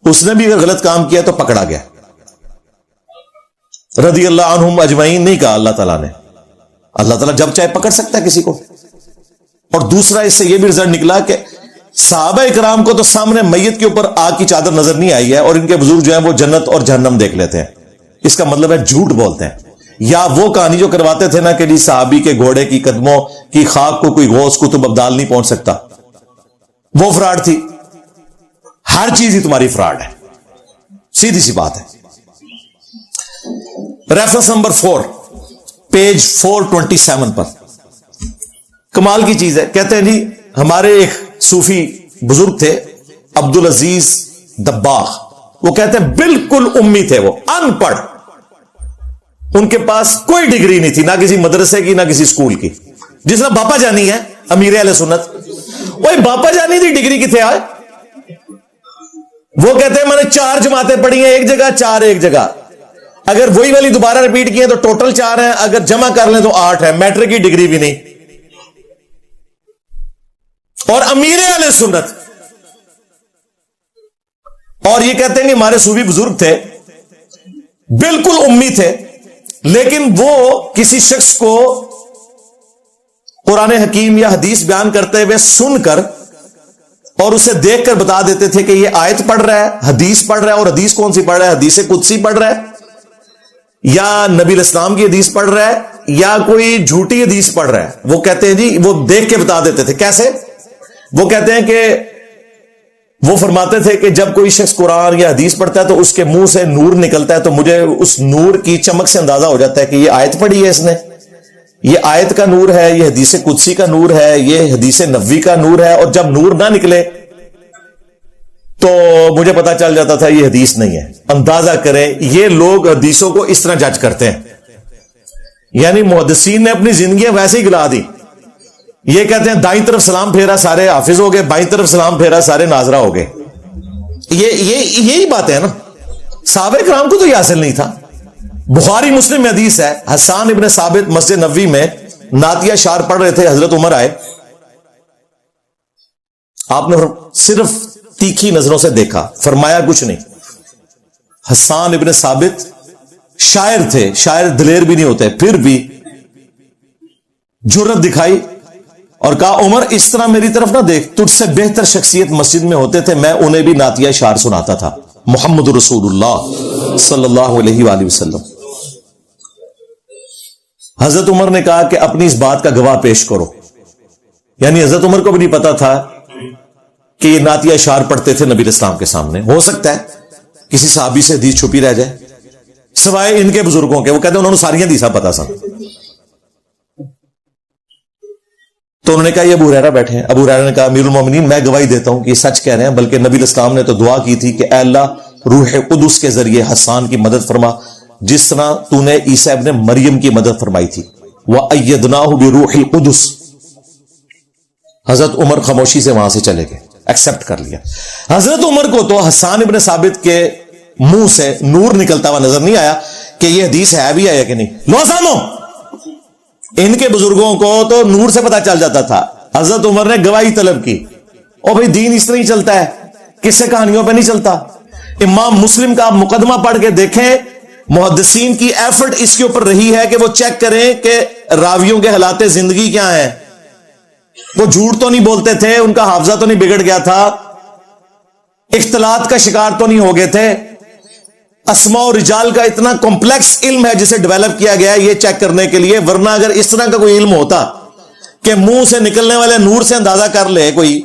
اس نے بھی اگر غلط کام کیا تو پکڑا گیا. رضی اللہ عنہم اجمعین نہیں کہا اللہ تعالیٰ نے. اللہ تعالیٰ جب چاہے پکڑ سکتا ہے کسی کو. اور دوسرا اس سے یہ بھی رزلٹ نکلا کہ صحابہ کرام کو تو سامنے میت کے اوپر آگ کی چادر نظر نہیں آئی ہے, اور ان کے بزرگ جو ہیں وہ جنت اور جہنم دیکھ لیتے ہیں. اس کا مطلب ہے جھوٹ بولتے ہیں. یا وہ کہانی جو کرواتے تھے نا کہ جی صحابی کے گھوڑے کی قدموں کی خاک کو کوئی غوث قطب ابدال نہیں پہنچ سکتا, وہ فراڈ تھی. ہر چیز ہی تمہاری فراڈ ہے, سیدھی سی بات ہے. ریفرنس نمبر 4 پیج 427 پر کمال کی چیز ہے. کہتے ہیں جی ہمارے ایک صوفی بزرگ تھے عبدالعزیز دباغ, وہ کہتے ہیں بالکل امی تھے, وہ ان پڑھ, ان کے پاس کوئی ڈگری نہیں تھی, نہ کسی مدرسے کی نہ کسی اسکول کی. جس طرح باپا جانی ہے امیر اہل سنت, وہی باپا جانی تھی, ڈگری کی تھے آئے. وہ کہتے ہیں میں نے 4 جماعتیں پڑھی ہیں ایک جگہ, 4 ایک جگہ. اگر وہی والی دوبارہ ریپیٹ کی ہیں تو ٹوٹل 4 ہیں, اگر جمع کر لیں تو 8 ہیں. میٹرک کی ڈگری بھی نہیں, اور امیر اہل سنت. اور یہ کہتے ہیں کہ ہمارے صوفی بزرگ تھے بالکل امی تھے, لیکن وہ کسی شخص کو قرآن حکیم یا حدیث بیان کرتے ہوئے سن کر اور اسے دیکھ کر بتا دیتے تھے کہ یہ آیت پڑھ رہا ہے, حدیث پڑھ رہا ہے. اور حدیث کون سی پڑھ رہا ہے؟ حدیث قدسی پڑھ رہا ہے, یا نبی علیہ السلام کی حدیث پڑھ رہا ہے, یا کوئی جھوٹی حدیث پڑھ رہا ہے. وہ کہتے ہیں جی وہ دیکھ کے بتا دیتے تھے. کیسے؟ وہ کہتے ہیں کہ وہ فرماتے تھے کہ جب کوئی شخص قرآن یا حدیث پڑھتا ہے تو اس کے منہ سے نور نکلتا ہے, تو مجھے اس نور کی چمک سے اندازہ ہو جاتا ہے کہ یہ آیت پڑھی ہے اس نے, یہ آیت کا نور ہے, یہ حدیث قدسی کا نور ہے, یہ حدیث نبوی کا نور ہے. اور جب نور نہ نکلے تو مجھے پتا چل جاتا تھا یہ حدیث نہیں ہے. اندازہ کریں یہ لوگ حدیثوں کو اس طرح جج کرتے ہیں. یعنی محدثین نے اپنی زندگیاں ویسے ہی گلا دی. یہ کہتے ہیں دائیں طرف سلام پھیرا سارے حافظ ہو گئے, بائیں طرف سلام پھیرا سارے ناظرہ ہو گئے. یہی بات ہے نا. صحابہ کرام کو تو یہ حاصل نہیں تھا. بخاری مسلم میں حدیث ہے, حسان ابن ثابت مسجد نبوی میں نعتیہ شعر پڑھ رہے تھے, حضرت عمر آئے, آپ نے صرف تیکھی نظروں سے دیکھا, فرمایا کچھ نہیں. حسان ابن ثابت شاعر تھے, شاعر دلیر بھی نہیں ہوتے, پھر بھی جرت دکھائی اور کہا عمر اس طرح میری طرف نہ دیکھ, تجھ سے بہتر شخصیت مسجد میں ہوتے تھے, میں انہیں بھی نعتیہ شعر سناتا تھا. محمد رسول اللہ صلی اللہ علیہ وآلہ وسلم. حضرت عمر نے کہا کہ اپنی اس بات کا گواہ پیش کرو. یعنی حضرت عمر کو بھی نہیں پتا تھا کہ یہ نعتیہ شعر پڑھتے تھے نبی اسلام کے سامنے. ہو سکتا ہے کسی صحابی سے حدیث چھپی رہ جائے سوائے ان کے بزرگوں کے, وہ کہتے ہیں انہوں نے ساری حدیثاں پتا سن. تو انہوں نے کہا یہ ابو ہریرہ بیٹھے ہیں. ابو ہریرہ نے کہا امیر المومنین میں گواہی دیتا ہوں کہ یہ سچ کہہ رہے ہیں, بلکہ نبی الاسلام نے تو دعا کی تھی کہ اے اللہ روح قدس کے ذریعے حسان کی مدد فرما جس طرح تو نے عیسیٰ ابن مریم کی مدد فرمائی تھی. وَأَيَّدْنَاهُ بِرُوحِ الْقُدُسِ. حضرت عمر خاموشی سے وہاں سے چلے گئے, ایکسپٹ کر لیا. حضرت عمر کو تو حسان ابن ثابت کے منہ سے نور نکلتا ہوا نظر نہیں آیا کہ یہ حدیث ہے بھی آیا کہ نہیں. لو سامو, ان کے بزرگوں کو تو نور سے پتا چل جاتا تھا. حضرت عمر نے گواہی طلب کی. اور بھائی دین اس طرح ہی چلتا ہے, کس سے کہانیوں پہ نہیں چلتا. امام مسلم کا آپ مقدمہ پڑھ کے دیکھیں, محدثین کی ایفرٹ اس کے اوپر رہی ہے کہ وہ چیک کریں کہ راویوں کے حالات زندگی کیا ہیں، وہ جھوٹ تو نہیں بولتے تھے، ان کا حافظہ تو نہیں بگڑ گیا تھا، اختلاط کا شکار تو نہیں ہو گئے تھے. اسماء و رجال کا اتنا کمپلیکس علم ہے جسے ڈیولپ کیا گیا ہے یہ چیک کرنے کے لیے، ورنہ اگر اس طرح کا کوئی علم ہوتا کہ منہ سے نکلنے والے نور سے اندازہ کر لے کوئی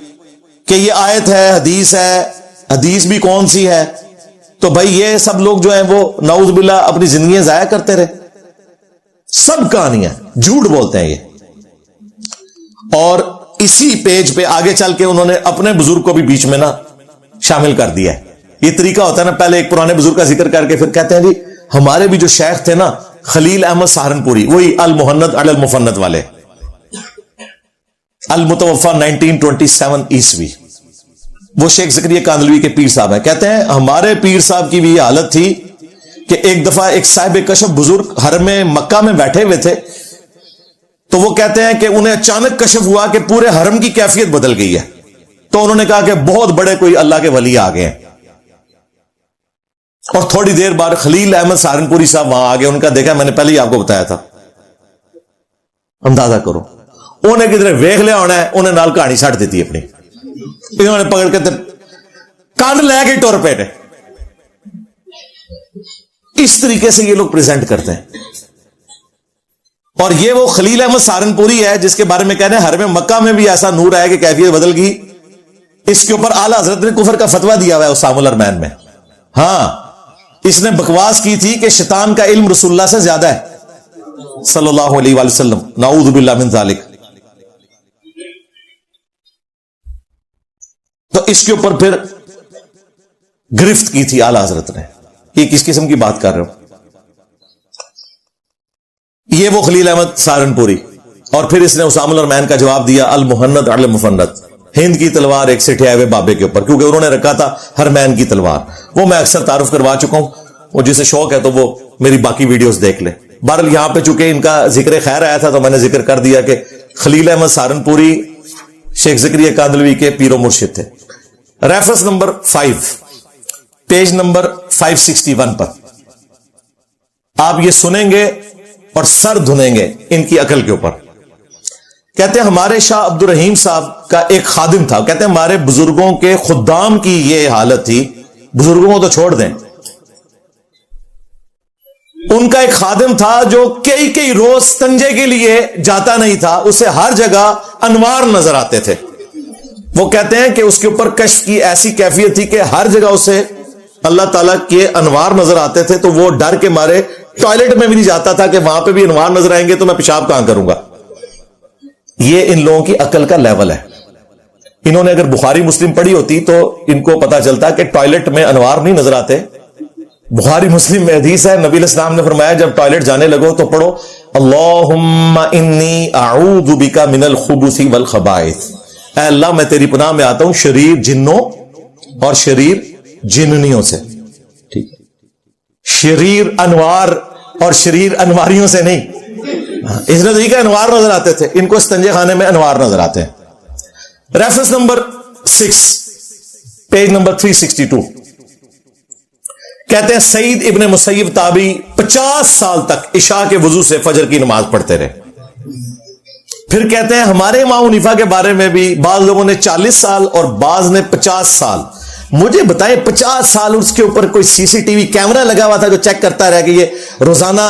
کہ یہ آیت ہے، حدیث بھی کون سی ہے، تو بھائی یہ سب لوگ جو ہیں وہ نعوذ باللہ اپنی زندگیاں ضائع کرتے رہے. سب کہانیاں جھوٹ بولتے ہیں یہ. اور اسی پیج پہ آگے چل کے انہوں نے اپنے بزرگ کو بھی بیچ میں نا شامل کر دیا ہے. یہ طریقہ ہوتا ہے نا، پہلے ایک پرانے بزرگ کا ذکر کر کے پھر کہتے ہیں جی ہمارے بھی جو شیخ تھے نا خلیل احمد سہارنپوری، وہی المہند علی المفند والے، المتوفا 1927 عیسوی، وہ شیخ زکریا کاندھلوی کے پیر صاحب ہیں. کہتے ہیں ہمارے پیر صاحب کی بھی یہ حالت تھی کہ ایک دفعہ ایک صاحب کشف بزرگ حرم مکہ میں بیٹھے ہوئے تھے، تو وہ کہتے ہیں کہ انہیں اچانک کشف ہوا کہ پورے حرم کی کیفیت بدل گئی ہے. تو انہوں نے کہا کہ بہت بڑے کوئی اللہ کے ولی آ گئے ہیں. اور تھوڑی دیر بعد خلیل احمد سہارنپوری صاحب وہاں آ گئے. ان کا دیکھا میں نے پہلے ہی آپ کو بتایا تھا، اندازہ کرو انہیں کدھر ویخ لیا ہونا ہے، انہیں نال کہانی چھٹ دیتی اپنی، انہوں نے پکڑ کے کانڈ لے کے ٹور پیٹے. اس طریقے سے یہ لوگ پریزنٹ کرتے ہیں. اور یہ وہ خلیل احمد سہارنپوری ہے جس کے بارے میں کہنے حرم مکہ میں بھی ایسا نور ہے کہ کیفیت بدل گئی. اس کے اوپر اعلی حضرت نے کفر کا فتویٰ دیا ہوا ہے اسام الارمین میں. ہاں اس نے بکواس کی تھی کہ شیطان کا علم رسول اللہ سے زیادہ ہے صلی اللہ علیہ وآلہ وسلم، نعوذ باللہ من ذالک. تو اس کے اوپر پھر گرفت کی تھی اعلی حضرت نے. یہ کس قسم کی بات کر رہے ہو؟ یہ وہ خلیل احمد سہارنپوری. اور پھر اس نے اسام الارمین کا جواب دیا المہند علی المفند، ہند کی تلوار ایک سٹھے ہوئے بابے کے اوپر، کیونکہ انہوں نے رکھا تھا حرمین کی تلوار. وہ میں اکثر تعارف کروا چکا ہوں، وہ جسے شوق ہے تو وہ میری باقی ویڈیوز دیکھ لے. بہرحال یہاں پہ چونکہ ان کا ذکر خیر آیا تھا تو میں نے ذکر کر دیا کہ خلیل احمد سہارنپوری شیخ زکریا کاندھلوی کے پیر و مرشد تھے. ریفرنس نمبر 5 پیج نمبر 561 پر آپ یہ سنیں گے اور سر دھنیں گے ان کی عقل کے اوپر. کہتے ہیں ہمارے شاہ عبد الرحیم صاحب کا ایک خادم تھا. کہتے ہیں ہمارے بزرگوں کے خدام کی یہ حالت تھی، بزرگوں کو تو چھوڑ دیں، ان کا ایک خادم تھا جو کئی روز استنجے کے لیے جاتا نہیں تھا، اسے ہر جگہ انوار نظر آتے تھے. وہ کہتے ہیں کہ اس کے اوپر کشف کی ایسی کیفیت تھی کہ ہر جگہ اسے اللہ تعالیٰ کے انوار نظر آتے تھے، تو وہ ڈر کے مارے ٹوائلٹ میں بھی نہیں جاتا تھا کہ وہاں پہ بھی انوار نظر آئیں گے تو میں پیشاب کہاں کروں گا. یہ ان لوگوں کی عقل کا لیول ہے. انہوں نے اگر بخاری مسلم پڑھی ہوتی تو ان کو پتا چلتا کہ ٹوائلٹ میں انوار نہیں نظر آتے. بخاری مسلم میں حدیث ہے، نبی علیہ السلام نے فرمایا جب ٹوائلٹ جانے لگو تو پڑھو اللہم انی اعوذ بک من الخبث والخبائث، اے اللہ میں تیری پناہ میں آتا ہوں شریر جنوں اور شریر جننیوں سے. ٹھیک، شریر انوار اور شریر انواریوں سے نہیں. اس نے تو یہ کہ انوار نظر آتے تھے، ان کو استنجے خانے میں انوار نظر آتے ہیں. ریفرنس نمبر 6 پیج نمبر 362 کہتے ہیں سعید ابن مسیب تابعی 50 سال تک عشاء کے وضو سے فجر کی نماز پڑھتے رہے. پھر کہتے ہیں ہمارے امام حنیفہ کے بارے میں بھی بعض لوگوں نے 40 سال اور بعض نے 50 سال. مجھے بتائیں 50 سال اس کے اوپر کوئی سی سی ٹی وی کیمرہ لگا ہوا تھا جو چیک کرتا رہا کہ یہ روزانہ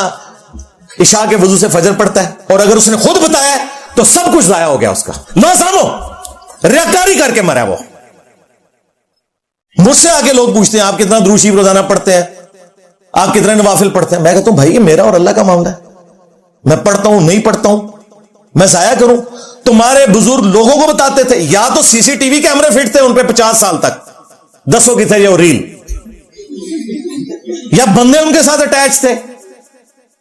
عشاء کے وضو سے فجر پڑتا ہے؟ اور اگر اس نے خود بتایا تو سب کچھ ضائع ہو گیا اس کا. نہ سامو ریاکاری کر کے مرا. وہ مجھ سے آگے لوگ پوچھتے ہیں آپ کتنا درود شریف روزانہ پڑھتے ہیں، آپ کتنے نوافل پڑھتے ہیں؟ میں کہتا ہوں بھائی یہ میرا اور اللہ کا معاملہ ہے، میں پڑھتا ہوں نہیں پڑھتا ہوں میں ضائع کروں؟ تمہارے بزرگ لوگوں کو بتاتے تھے، یا تو سی سی ٹی وی کیمرے فٹ تھے ان پہ 50 سال تک، دسوں کی تھے یہ ریل، یا بندے ان کے ساتھ اٹیچ تھے.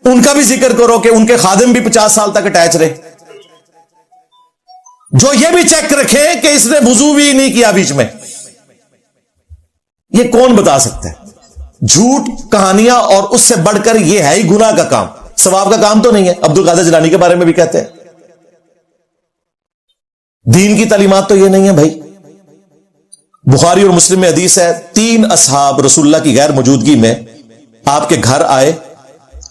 ان کا بھی ذکر کرو کہ ان کے خادم بھی 50 سال تک اٹیچ رہے، جو یہ بھی چیک رکھے کہ اس نے وضو بھی نہیں کیا بیچ میں. یہ کون بتا سکتا ہے؟ جھوٹ کہانیاں، اور اس سے بڑھ کر یہ ہے ہی گناہ کا کام، ثواب کا کام تو نہیں ہے. عبد القادر جیلانی کے بارے میں بھی کہتے ہیں دین کی تعلیمات تو یہ نہیں ہے بھائی. بخاری اور مسلم میں حدیث ہے 3 اصحاب رسول اللہ کی غیر موجودگی میں آپ کے گھر آئے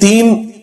3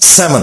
7,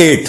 8,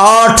8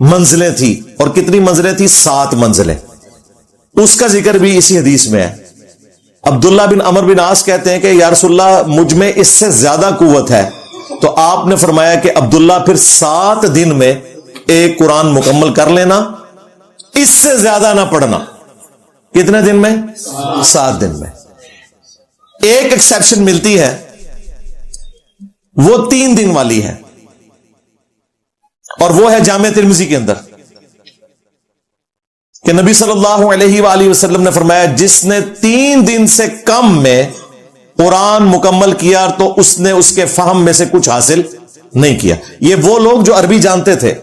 منزلیں تھی. اور کتنی منزلیں تھی؟ 7 منزلیں. اس کا ذکر بھی اسی حدیث میں ہے. عبداللہ بن عمر بن عاص کہتے ہیں کہ یا رسول اللہ مجھ میں اس سے زیادہ قوت ہے. تو آپ نے فرمایا کہ عبداللہ پھر 7 دن میں ایک قرآن مکمل کر لینا, اس سے زیادہ نہ پڑھنا. کتنے دن میں؟ 7 دن میں. ایک ایکسیپشن ملتی ہے, وہ 3 دن والی ہے, اور وہ ہے جامع ترمذی کے اندر کہ نبی صلی اللہ علیہ وآلہ وسلم نے فرمایا جس نے 3 دن سے کم میں قرآن مکمل کیا تو اس نے اس کے فہم میں سے کچھ حاصل نہیں کیا. یہ وہ لوگ جو عربی جانتے تھے,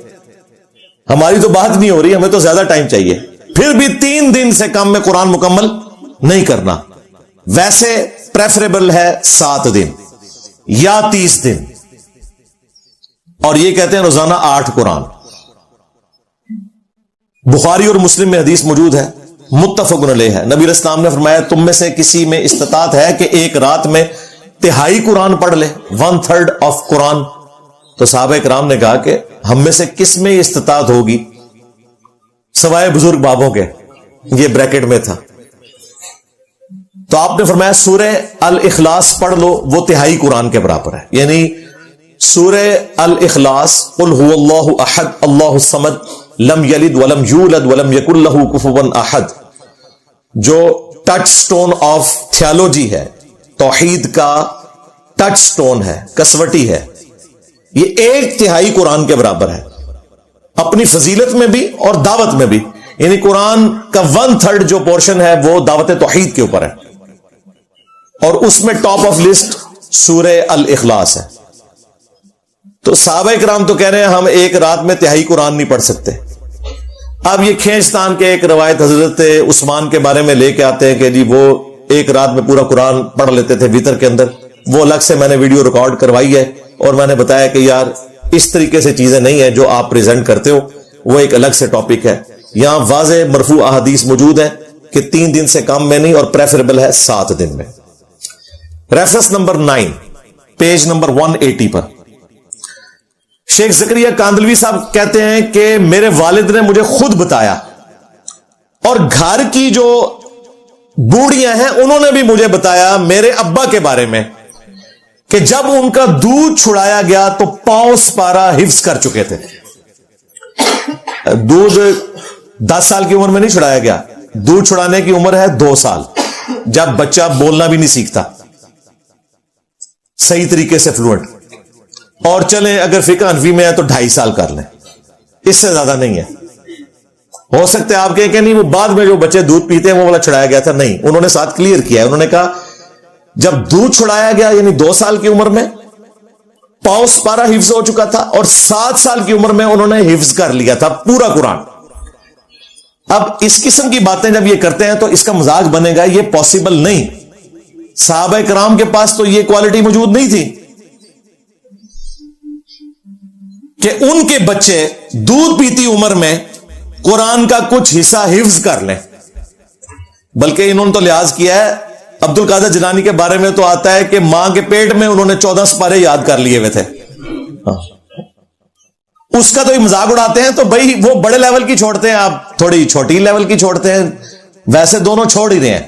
ہماری تو بات نہیں ہو رہی, ہمیں تو زیادہ ٹائم چاہیے. پھر بھی 3 دن سے کم میں قرآن مکمل نہیں کرنا. ویسے پریفریبل ہے 7 دن یا 30 دن, اور یہ کہتے ہیں روزانہ 8 قرآن. بخاری اور مسلم میں حدیث موجود ہے, متفق علیہ ہے. نبی اسلام نے فرمایا تم میں سے کسی میں استطاعت ہے کہ ایک رات میں 1/3 قرآن پڑھ لے, 1/3 آف قرآن. تو صحابہ کرام نے کہا کہ ہم میں سے کس میں استطاعت ہوگی سوائے بزرگ بابوں کے, یہ بریکٹ میں تھا. تو آپ نے فرمایا سورہ الاخلاص پڑھ لو, وہ 1/3 قرآن کے برابر ہے. یعنی سورہ الاخلاص قل هو اللہ احد اللہ الصمد لم یلد ولم یولد ولم یکن لہ کفوا احد, جو ٹچ سٹون آف تھیالوجی ہے, توحید کا ٹچ سٹون ہے, کسوٹی ہے, یہ 1/3 قرآن کے برابر ہے, اپنی فضیلت میں بھی اور دعوت میں بھی. یعنی قرآن کا 1/3 جو پورشن ہے وہ دعوت توحید کے اوپر ہے, اور اس میں ٹاپ آف لسٹ سورہ الاخلاص ہے. تو صحابہ کرام تو کہہ رہے ہیں ہم ایک رات میں 1/3 قرآن نہیں پڑھ سکتے. اب یہ کھینچتان کے ایک روایت حضرت عثمان کے بارے میں لے کے آتے ہیں کہ جی وہ ایک رات میں پورا قرآن پڑھ لیتے تھے وتر کے اندر. وہ الگ سے میں نے ویڈیو ریکارڈ کروائی ہے, اور میں نے بتایا کہ یار اس طریقے سے چیزیں نہیں ہیں جو آپ پریزنٹ کرتے ہو, وہ ایک الگ سے ٹاپک ہے. یہاں واضح مرفوع احادیث موجود ہیں کہ 3 دن سے کم میں نہیں, اور پریفریبل ہے 7 دن میں. ریفرنس نمبر 9 پیج نمبر 180 پر شیخ زکریا کاندلوی صاحب کہتے ہیں کہ میرے والد نے مجھے خود بتایا, اور گھر کی جو بوڑھیاں ہیں انہوں نے بھی مجھے بتایا میرے ابا کے بارے میں کہ جب ان کا دودھ چھڑایا گیا تو 5 سپارہ حفظ کر چکے تھے. دودھ 10 سال کی عمر میں نہیں چھڑایا گیا, دودھ چھڑانے کی عمر ہے 2 سال, جب بچہ بولنا بھی نہیں سیکھتا صحیح طریقے سے فلوئنٹ. اور چلیں اگر فقہ حنفی میں ہے تو 2.5 سال کر لیں, اس سے زیادہ نہیں ہے. ہو سکتا ہے آپ کہیں کہ نہیں وہ بعد میں جو بچے دودھ پیتے ہیں وہ والا چھڑایا گیا تھا. نہیں, انہوں نے ساتھ کلیئر کیا ہے. انہوں نے کہا جب دودھ چھڑایا گیا یعنی 2 سال کی عمر میں 5 سپارہ حفظ ہو چکا تھا, اور 7 سال کی عمر میں انہوں نے حفظ کر لیا تھا پورا قرآن. اب اس قسم کی باتیں جب یہ کرتے ہیں تو اس کا مذاق بنے گا, یہ پاسبل نہیں. صحابہ کرام کے پاس تو یہ کوالٹی موجود نہیں تھی کہ ان کے بچے دودھ پیتی عمر میں قرآن کا کچھ حصہ حفظ کر لیں. بلکہ انہوں نے تو لحاظ کیا ہے, عبد القادر جیلانی کے بارے میں تو آتا ہے کہ ماں کے پیٹ میں انہوں نے 14 سپارے یاد کر لیے ہوئے تھے. اس کا تو یہ مذاق اڑاتے ہیں, تو بھائی وہ بڑے لیول کی چھوڑتے ہیں, آپ تھوڑی چھوٹی لیول کی چھوڑتے ہیں. ویسے دونوں چھوڑ ہی رہے ہیں.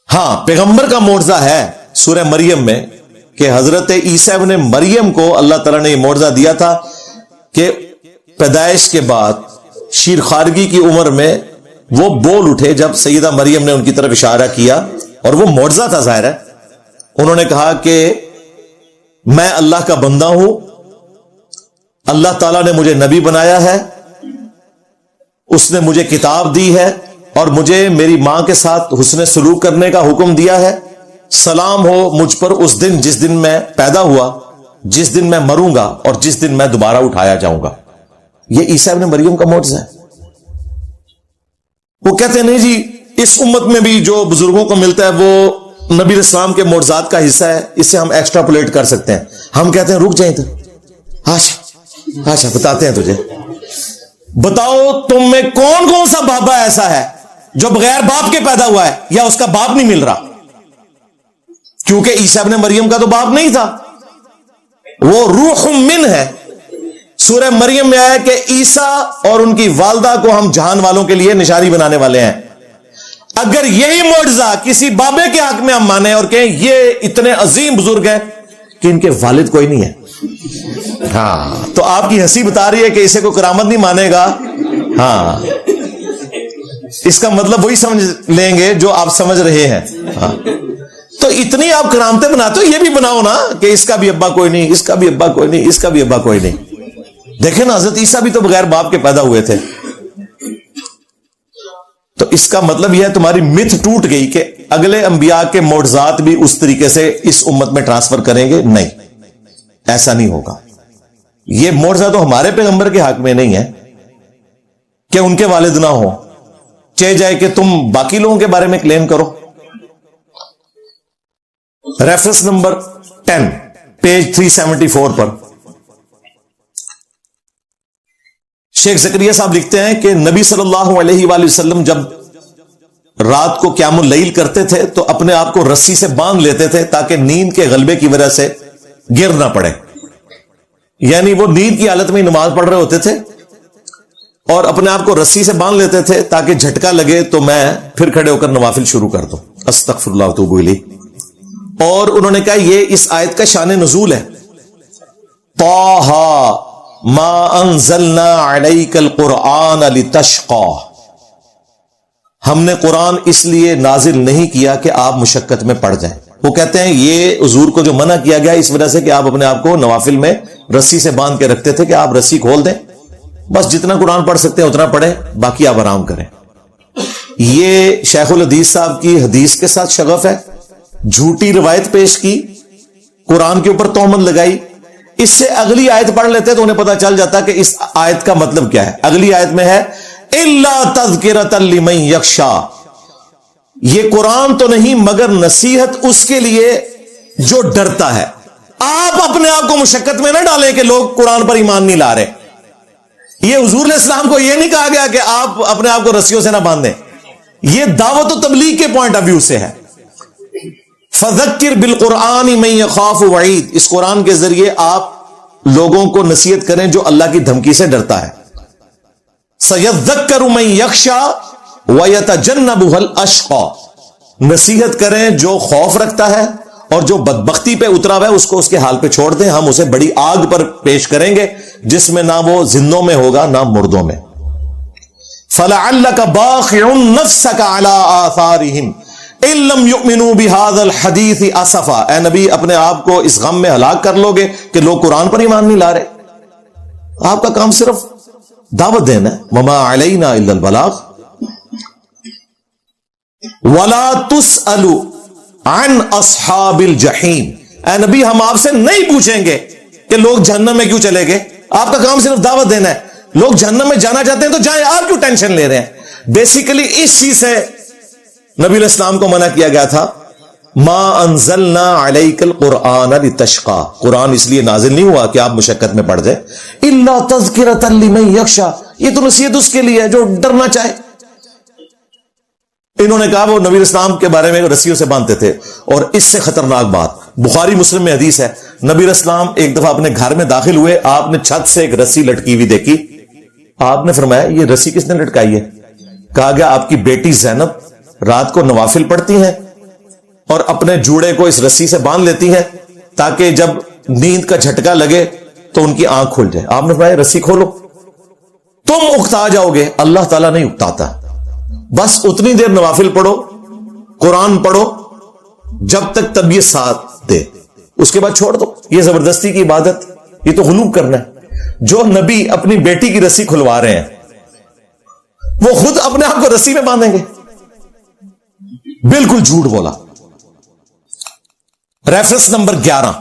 ہاں, پیغمبر کا معجزہ ہے سورہ مریم میں کہ حضرت عیسیٰ ابن مریم کو اللہ تعالیٰ نے یہ معجزہ دیا تھا کہ پیدائش کے بعد شیر خارگی کی عمر میں وہ بول اٹھے جب سیدہ مریم نے ان کی طرف اشارہ کیا, اور وہ معجزہ تھا ظاہر ہے. انہوں نے کہا کہ میں اللہ کا بندہ ہوں, اللہ تعالیٰ نے مجھے نبی بنایا ہے, اس نے مجھے کتاب دی ہے, اور مجھے میری ماں کے ساتھ حسن سلوک کرنے کا حکم دیا ہے. سلام ہو مجھ پر اس دن جس دن میں پیدا ہوا, جس دن میں مروں گا, اور جس دن میں دوبارہ اٹھایا جاؤں گا. یہ عیسیٰ ابن مریم کا معجزہ ہے. وہ کہتے ہیں نہیں جی اس امت میں بھی جو بزرگوں کو ملتا ہے وہ نبی اسلام کے معجزات کا حصہ ہے, اس سے ہم ایکسٹراپولیٹ کر سکتے ہیں. ہم کہتے ہیں رک جائیں تو اچھا بتاتے ہیں تجھے. بتاؤ تم میں کون کون سا بابا ایسا ہے جو بغیر باپ کے پیدا ہوا ہے یا اس کا باپ نہیں مل رہا؟ کیونکہ عیسیٰ ابن مریم کا تو باپ نہیں تھا, وہ روح من ہے, سورہ مریم میں آیا کہ عیسیٰ اور ان کی والدہ کو ہم جہان والوں کے لیے نشانی بنانے والے ہیں. اگر یہی معجزہ کسی بابے کے حق میں ہم مانیں اور کہیں یہ اتنے عظیم بزرگ ہیں کہ ان کے والد کوئی نہیں ہے, ہاں, تو آپ کی ہنسی بتا رہی ہے کہ اسے کوئی کرامت نہیں مانے گا. ہاں, اس کا مطلب وہی سمجھ لیں گے جو آپ سمجھ رہے ہیں. ہاں, تو اتنی آپ کرامتیں بناتے ہو, یہ بھی بناؤ نا کہ اس کا بھی ابا کوئی نہیں, اس کا بھی ابا کوئی نہیں, اس کا بھی ابا کوئی نہیں. دیکھیں نا, حضرت عیسیٰ بھی تو بغیر باپ کے پیدا ہوئے تھے. تو اس کا مطلب یہ ہے تمہاری مت ٹوٹ گئی کہ اگلے انبیاء کے معجزات بھی اس طریقے سے اس امت میں ٹرانسفر کریں گے. نہیں, ایسا نہیں ہوگا. یہ معجزہ تو ہمارے پیغمبر کے حق میں نہیں ہے کہ ان کے والد نہ ہو, چاہے جائے کہ تم باقی لوگوں کے بارے میں کلیم کرو. ریفرنس نمبر 10 پیج 374 پر شیخ زکریا صاحب لکھتے ہیں کہ نبی صلی اللہ علیہ وآلہ وسلم جب رات کو قیام اللیل کرتے تھے تو اپنے آپ کو رسی سے باندھ لیتے تھے تاکہ نیند کے غلبے کی وجہ سے گر نہ پڑے. یعنی وہ نیند کی حالت میں نماز پڑھ رہے ہوتے تھے اور اپنے آپ کو رسی سے باندھ لیتے تھے تاکہ جھٹکا لگے تو میں پھر کھڑے ہو کر نوافل شروع کر دوں. استغفر اللہ واتوب الیہ. اور انہوں نے کہا یہ اس آیت کا شان نزول ہے. طٰہٰ ما انزلنا علیک القرآن لتشقی, ہم نے قرآن اس لیے نازل نہیں کیا کہ آپ مشقت میں پڑ جائیں. وہ کہتے ہیں یہ حضور کو جو منع کیا گیا اس وجہ سے کہ آپ اپنے آپ کو نوافل میں رسی سے باندھ کے رکھتے تھے کہ آپ رسی کھول دیں, بس جتنا قرآن پڑھ سکتے ہیں اتنا پڑھیں, باقی آپ آرام کریں. یہ شیخ الحدیث صاحب کی حدیث کے ساتھ شغف ہے, جھوٹی روایت پیش کی, قرآن کے اوپر تہمت لگائی. اس سے اگلی آیت پڑھ لیتے تو انہیں پتا چل جاتا کہ اس آیت کا مطلب کیا ہے. اگلی آیت میں ہے الا تذکرۃ لمن یخشی, یہ قرآن تو نہیں مگر نصیحت اس کے لیے جو ڈرتا ہے. آپ اپنے آپ کو مشقت میں نہ ڈالیں کہ لوگ قرآن پر ایمان نہیں لا رہے. یہ حضور علیہ السلام کو یہ نہیں کہا گیا کہ آپ اپنے آپ کو رسیوں سے نہ باندھیں. یہ دعوت و تبلیغ کے پوائنٹ آف ویو سے ہے. فذکر بالقرآن من یخاف وعید, اس قرآن کے ذریعے آپ لوگوں کو نصیحت کریں جو اللہ کی دھمکی سے ڈرتا ہے. سیذکر من یخشی ویتجنبها الاشقی, نصیحت کریں جو خوف رکھتا ہے اور جو بدبختی پہ اترا ہوا ہے اس کو اس کے حال پہ چھوڑ دیں, ہم اسے بڑی آگ پر پیش کریں گے جس میں نہ وہ زندوں میں ہوگا نہ مردوں میں. فلعلک باخع نفسک علی آثارہم ان لم یؤمنوا بہذا الحدیث اسفا, اے نبی اپنے آپ کو اس غم میں ہلاک کر لو گے کہ لوگ قرآن پر ایمان نہیں لا رہے. آپ کا کام صرف دعوت دینا ہے. وما علینا الا البلاغ ولا تسأل عن اصحاب الجحیم, اے نبی ہم آپ سے نہیں پوچھیں گے کہ لوگ جہنم میں کیوں چلے گئے. آپ کا کام صرف دعوت دینا ہے. لوگ جہنم میں جانا چاہتے ہیں تو جائیں, آپ کیوں ٹینشن لے رہے ہیں. بیسیکلی اس چیز سے نبی علیہ السلام کو منع کیا گیا تھا. ما انزلنا علیک القرآن لتشقی, قرآن اس لیے نازل نہیں ہوا کہ آپ مشقت میں پڑ جائیں. الا تذکرۃ لمن یخشی, یہ تو نصیحت اس کے لیے ہے جو ڈرنا چاہے. انہوں نے کہا وہ نبی علیہ السلام کے بارے میں رسیوں سے باندھتے تھے. اور اس سے خطرناک بات بخاری مسلم میں حدیث ہے, نبی علیہ السلام ایک دفعہ اپنے گھر میں داخل ہوئے, آپ نے چھت سے ایک رسی لٹکی ہوئی دیکھی. آپ نے فرمایا یہ رسی کس نے لٹکائی ہے؟ کہا گیا آپ کی بیٹی زینب رات کو نوافل پڑھتی ہیں اور اپنے جوڑے کو اس رسی سے باندھ لیتی ہیں تاکہ جب نیند کا جھٹکا لگے تو ان کی آنکھ کھل جائے. آپ نے فرمایا رسی کھولو, تم اکتا جاؤ گے, اللہ تعالیٰ نہیں اکتاتا. بس اتنی دیر نوافل پڑھو, قرآن پڑھو جب تک طبیعت ساتھ دے, اس کے بعد چھوڑ دو. یہ زبردستی کی عبادت, یہ تو غلوب کرنا ہے. جو نبی اپنی بیٹی کی رسی کھلوا رہے ہیں وہ خود اپنے آپ کو رسی میں باندھیں گے. بالکل جھوٹ بولا. ریفرنس نمبر 11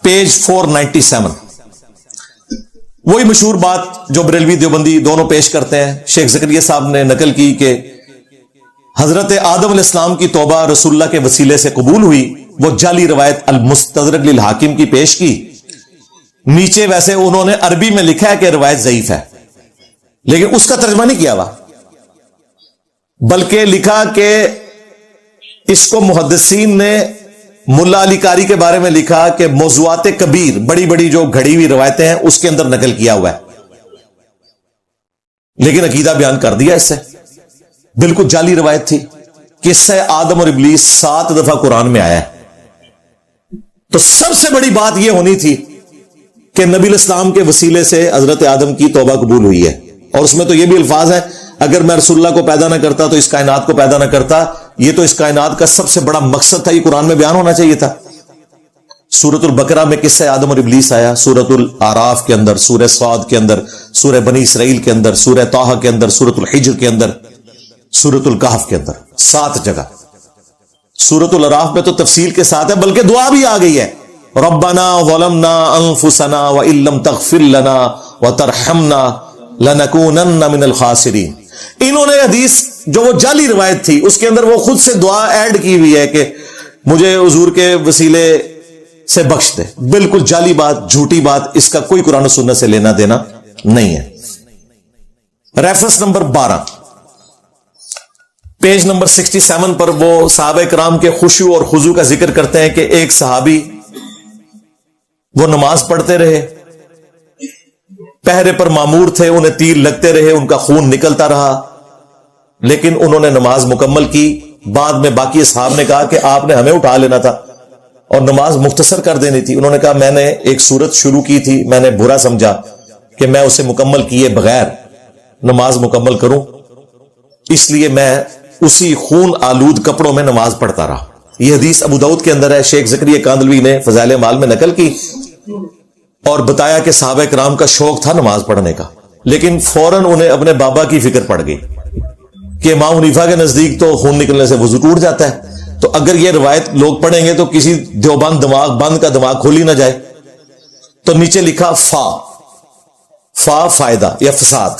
پیج 497, وہی مشہور بات جو بریلوی دیوبندی دونوں پیش کرتے ہیں. شیخ زکریا صاحب نے نقل کی کہ حضرت آدم علیہ السلام کی توبہ رسول اللہ کے وسیلے سے قبول ہوئی. وہ جعلی روایت المستدرک للحاکم کی پیش کی. نیچے ویسے انہوں نے عربی میں لکھا ہے کہ روایت ضعیف ہے, لیکن اس کا ترجمہ نہیں کیا ہوا, بلکہ لکھا کہ اس کو محدثین نے ملا علی قاری کے بارے میں لکھا کہ موضوعات کبیر, بڑی بڑی جو گھڑی ہوئی روایتیں ہیں اس کے اندر نقل کیا ہوا ہے. لیکن عقیدہ بیان کر دیا اس سے. بالکل جعلی روایت تھی. قصہ آدم اور ابلیس 7 دفعہ قرآن میں آیا ہے. تو سب سے بڑی بات یہ ہونی تھی کہ نبی الاسلام کے وسیلے سے حضرت آدم کی توبہ قبول ہوئی ہے. اور اس میں تو یہ بھی الفاظ ہیں اگر میں رسول اللہ کو پیدا نہ کرتا تو اس کائنات کو پیدا نہ کرتا. یہ تو اس کائنات کا سب سے بڑا مقصد تھا, یہ قرآن میں بیان ہونا چاہیے تھا. سورۃ البقرہ میں قصہ آدم اور ابلیس آیا, سورۃ الاعراف کے اندر, سورہ صاد کے اندر, سورہ بنی اسرائیل کے اندر, سورہ طٰہٰ کے اندر, سورۃ الحجر کے اندر, سورۃ الکہف کے اندر, 7 جگہ. سورۃ الاعراف میں تو تفصیل کے ساتھ ہے, بلکہ دعا بھی آ گئی ہے, ربنا ظلمنا انفسنا وان لم تغفر لنا وترحمنا لنکونن من الخاسرین. انہوں نے حدیث جو وہ جعلی روایت تھی اس کے اندر وہ خود سے دعا ایڈ کی ہوئی ہے کہ مجھے حضور کے وسیلے سے بخش دے. بالکل جعلی بات, جھوٹی بات, اس کا کوئی قرآن و سنت سے لینا دینا نہیں ہے. ریفرنس نمبر 12 پیج نمبر 67 پر وہ صحابہ کرام کے خشوع اور خضوع کا ذکر کرتے ہیں کہ ایک صحابی وہ نماز پڑھتے رہے, پہرے پر مامور تھے, انہیں تیر لگتے رہے, ان کا خون نکلتا رہا, لیکن انہوں نے نماز مکمل کی. بعد میں باقی اصحاب نے کہا کہ آپ نے ہمیں اٹھا لینا تھا اور نماز مختصر کر دینی تھی. انہوں نے کہا میں نے ایک سورت شروع کی تھی, میں نے برا سمجھا کہ میں اسے مکمل کیے بغیر نماز مکمل کروں, اس لیے میں اسی خون آلود کپڑوں میں نماز پڑھتا رہا. یہ حدیث ابو داؤد کے اندر ہے. شیخ زکریا کاندلوی نے فضائل اعمال میں نقل کی اور بتایا کہ صحابہ کرام کا شوق تھا نماز پڑھنے کا, لیکن فوراً انہیں اپنے بابا کی فکر پڑ گئی کہ امام حنیفہ کے نزدیک تو خون نکلنے سے وضو ٹوٹ جاتا ہے, تو اگر یہ روایت لوگ پڑھیں گے تو کسی دیوبند دماغ بند کا دماغ کھول ہی نہ جائے. تو نیچے لکھا فا فائدہ یا فساد.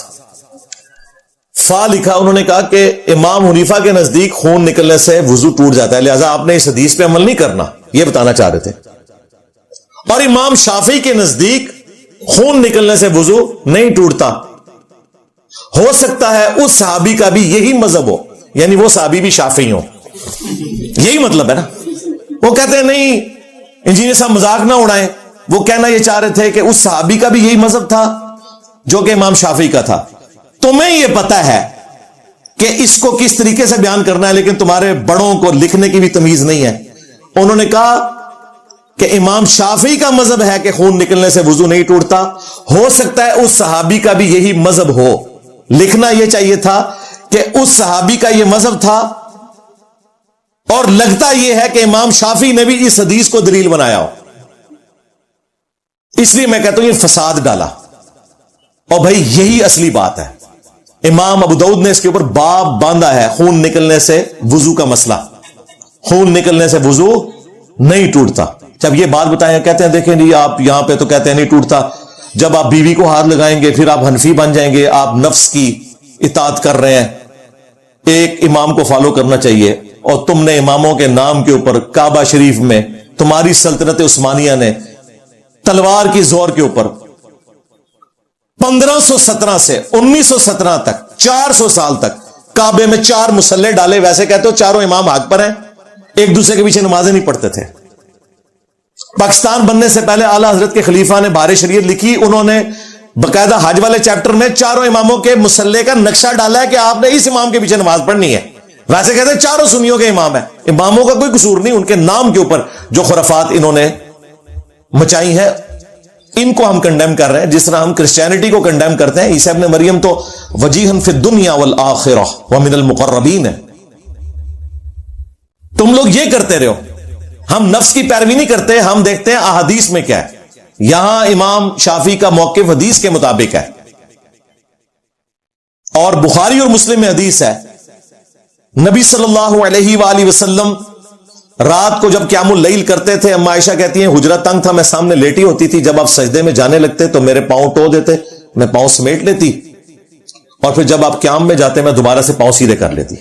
فا لکھا, انہوں نے کہا کہ امام حنیفہ کے نزدیک خون نکلنے سے وضو ٹوٹ جاتا ہے, لہذا آپ نے اس حدیث پہ عمل نہیں کرنا, یہ بتانا چاہ رہے تھے. اور امام شافعی کے نزدیک خون نکلنے سے وضو نہیں ٹوٹتا. ہو سکتا ہے اس صحابی کا بھی یہی مذہب ہو, یعنی وہ صحابی بھی شافعی ہو, یہی مطلب ہے نا. وہ کہتے ہیں نہیں انجینئر صاحب مذاق نہ اڑائیں, وہ کہنا یہ چاہ رہے تھے کہ اس صحابی کا بھی یہی مذہب تھا جو کہ امام شافعی کا تھا. تمہیں یہ پتا ہے کہ اس کو کس طریقے سے بیان کرنا ہے, لیکن تمہارے بڑوں کو لکھنے کی بھی تمیز نہیں ہے. انہوں نے کہا کہ امام شافعی کا مذہب ہے کہ خون نکلنے سے وضو نہیں ٹوٹتا, ہو سکتا ہے اس صحابی کا بھی یہی مذہب ہو. لکھنا یہ چاہیے تھا کہ اس صحابی کا یہ مذہب تھا, اور لگتا یہ ہے کہ امام شافعی نے بھی اس حدیث کو دلیل بنایا ہو. اس لیے میں کہتا ہوں یہ فساد ڈالا, اور بھائی یہی اصلی بات ہے. امام ابو داؤد نے اس کے اوپر باب باندھا ہے, خون نکلنے سے وضو کا مسئلہ, خون نکلنے سے وضو نہیں ٹوٹتا. جب یہ بات بتائیں کہتے ہیں دیکھیں جی آپ یہاں پہ تو کہتے ہیں نہیں ٹوٹتا, جب آپ بیوی کو ہاتھ لگائیں گے پھر آپ حنفی بن جائیں گے, آپ نفس کی اطاعت کر رہے ہیں. ایک امام کو فالو کرنا چاہیے, اور تم نے اماموں کے نام کے اوپر کعبہ شریف میں تمہاری سلطنت عثمانیہ نے تلوار کی زور کے اوپر 1517 سے 1917 تک 400 سال تک کعبے میں 4 مسلح ڈالے. ویسے کہتے ہو چاروں امام حق پر ہیں, ایک دوسرے کے پیچھے نمازیں نہیں پڑھتے تھے. پاکستان بننے سے پہلے اعلیٰ حضرت کے خلیفہ نے بہار شریعت لکھی, انہوں نے باقاعدہ حج والے چیپٹر میں چاروں اماموں کے مسلح کا نقشہ ڈالا ہے کہ آپ نے اس امام کے پیچھے نماز پڑھنی ہے. ویسے کہتے ہیں چاروں سنیوں کے امام ہیں, اماموں کا کوئی قصور نہیں, ان کے نام کے اوپر جو خرافات انہوں نے مچائی ہیں ان کو ہم کنڈیم کر رہے ہیں, جس طرح ہم کرسچینٹی کو کنڈیم کرتے ہیں. عیسی ابن مریم تو وجیہن فی الدنیا والآخرہ ومن المقربین ہے. تم لوگ یہ کرتے رہو, ہم نفس کی پیروی نہیں کرتے, ہم دیکھتے ہیں احادیث میں کیا ہے. یہاں امام شافعی کا موقف حدیث کے مطابق ہے, اور بخاری اور مسلم میں حدیث ہے نبی صلی اللہ علیہ وآلہ وسلم رات کو جب قیام اللیل کرتے تھے, اما عائشہ کہتی ہیں حجرہ تنگ تھا, میں سامنے لیٹی ہوتی تھی, جب آپ سجدے میں جانے لگتے تو میرے پاؤں ٹو دیتے, میں پاؤں سمیٹ لیتی, اور پھر جب آپ قیام میں جاتے میں دوبارہ سے پاؤں سیدھے کر لیتی.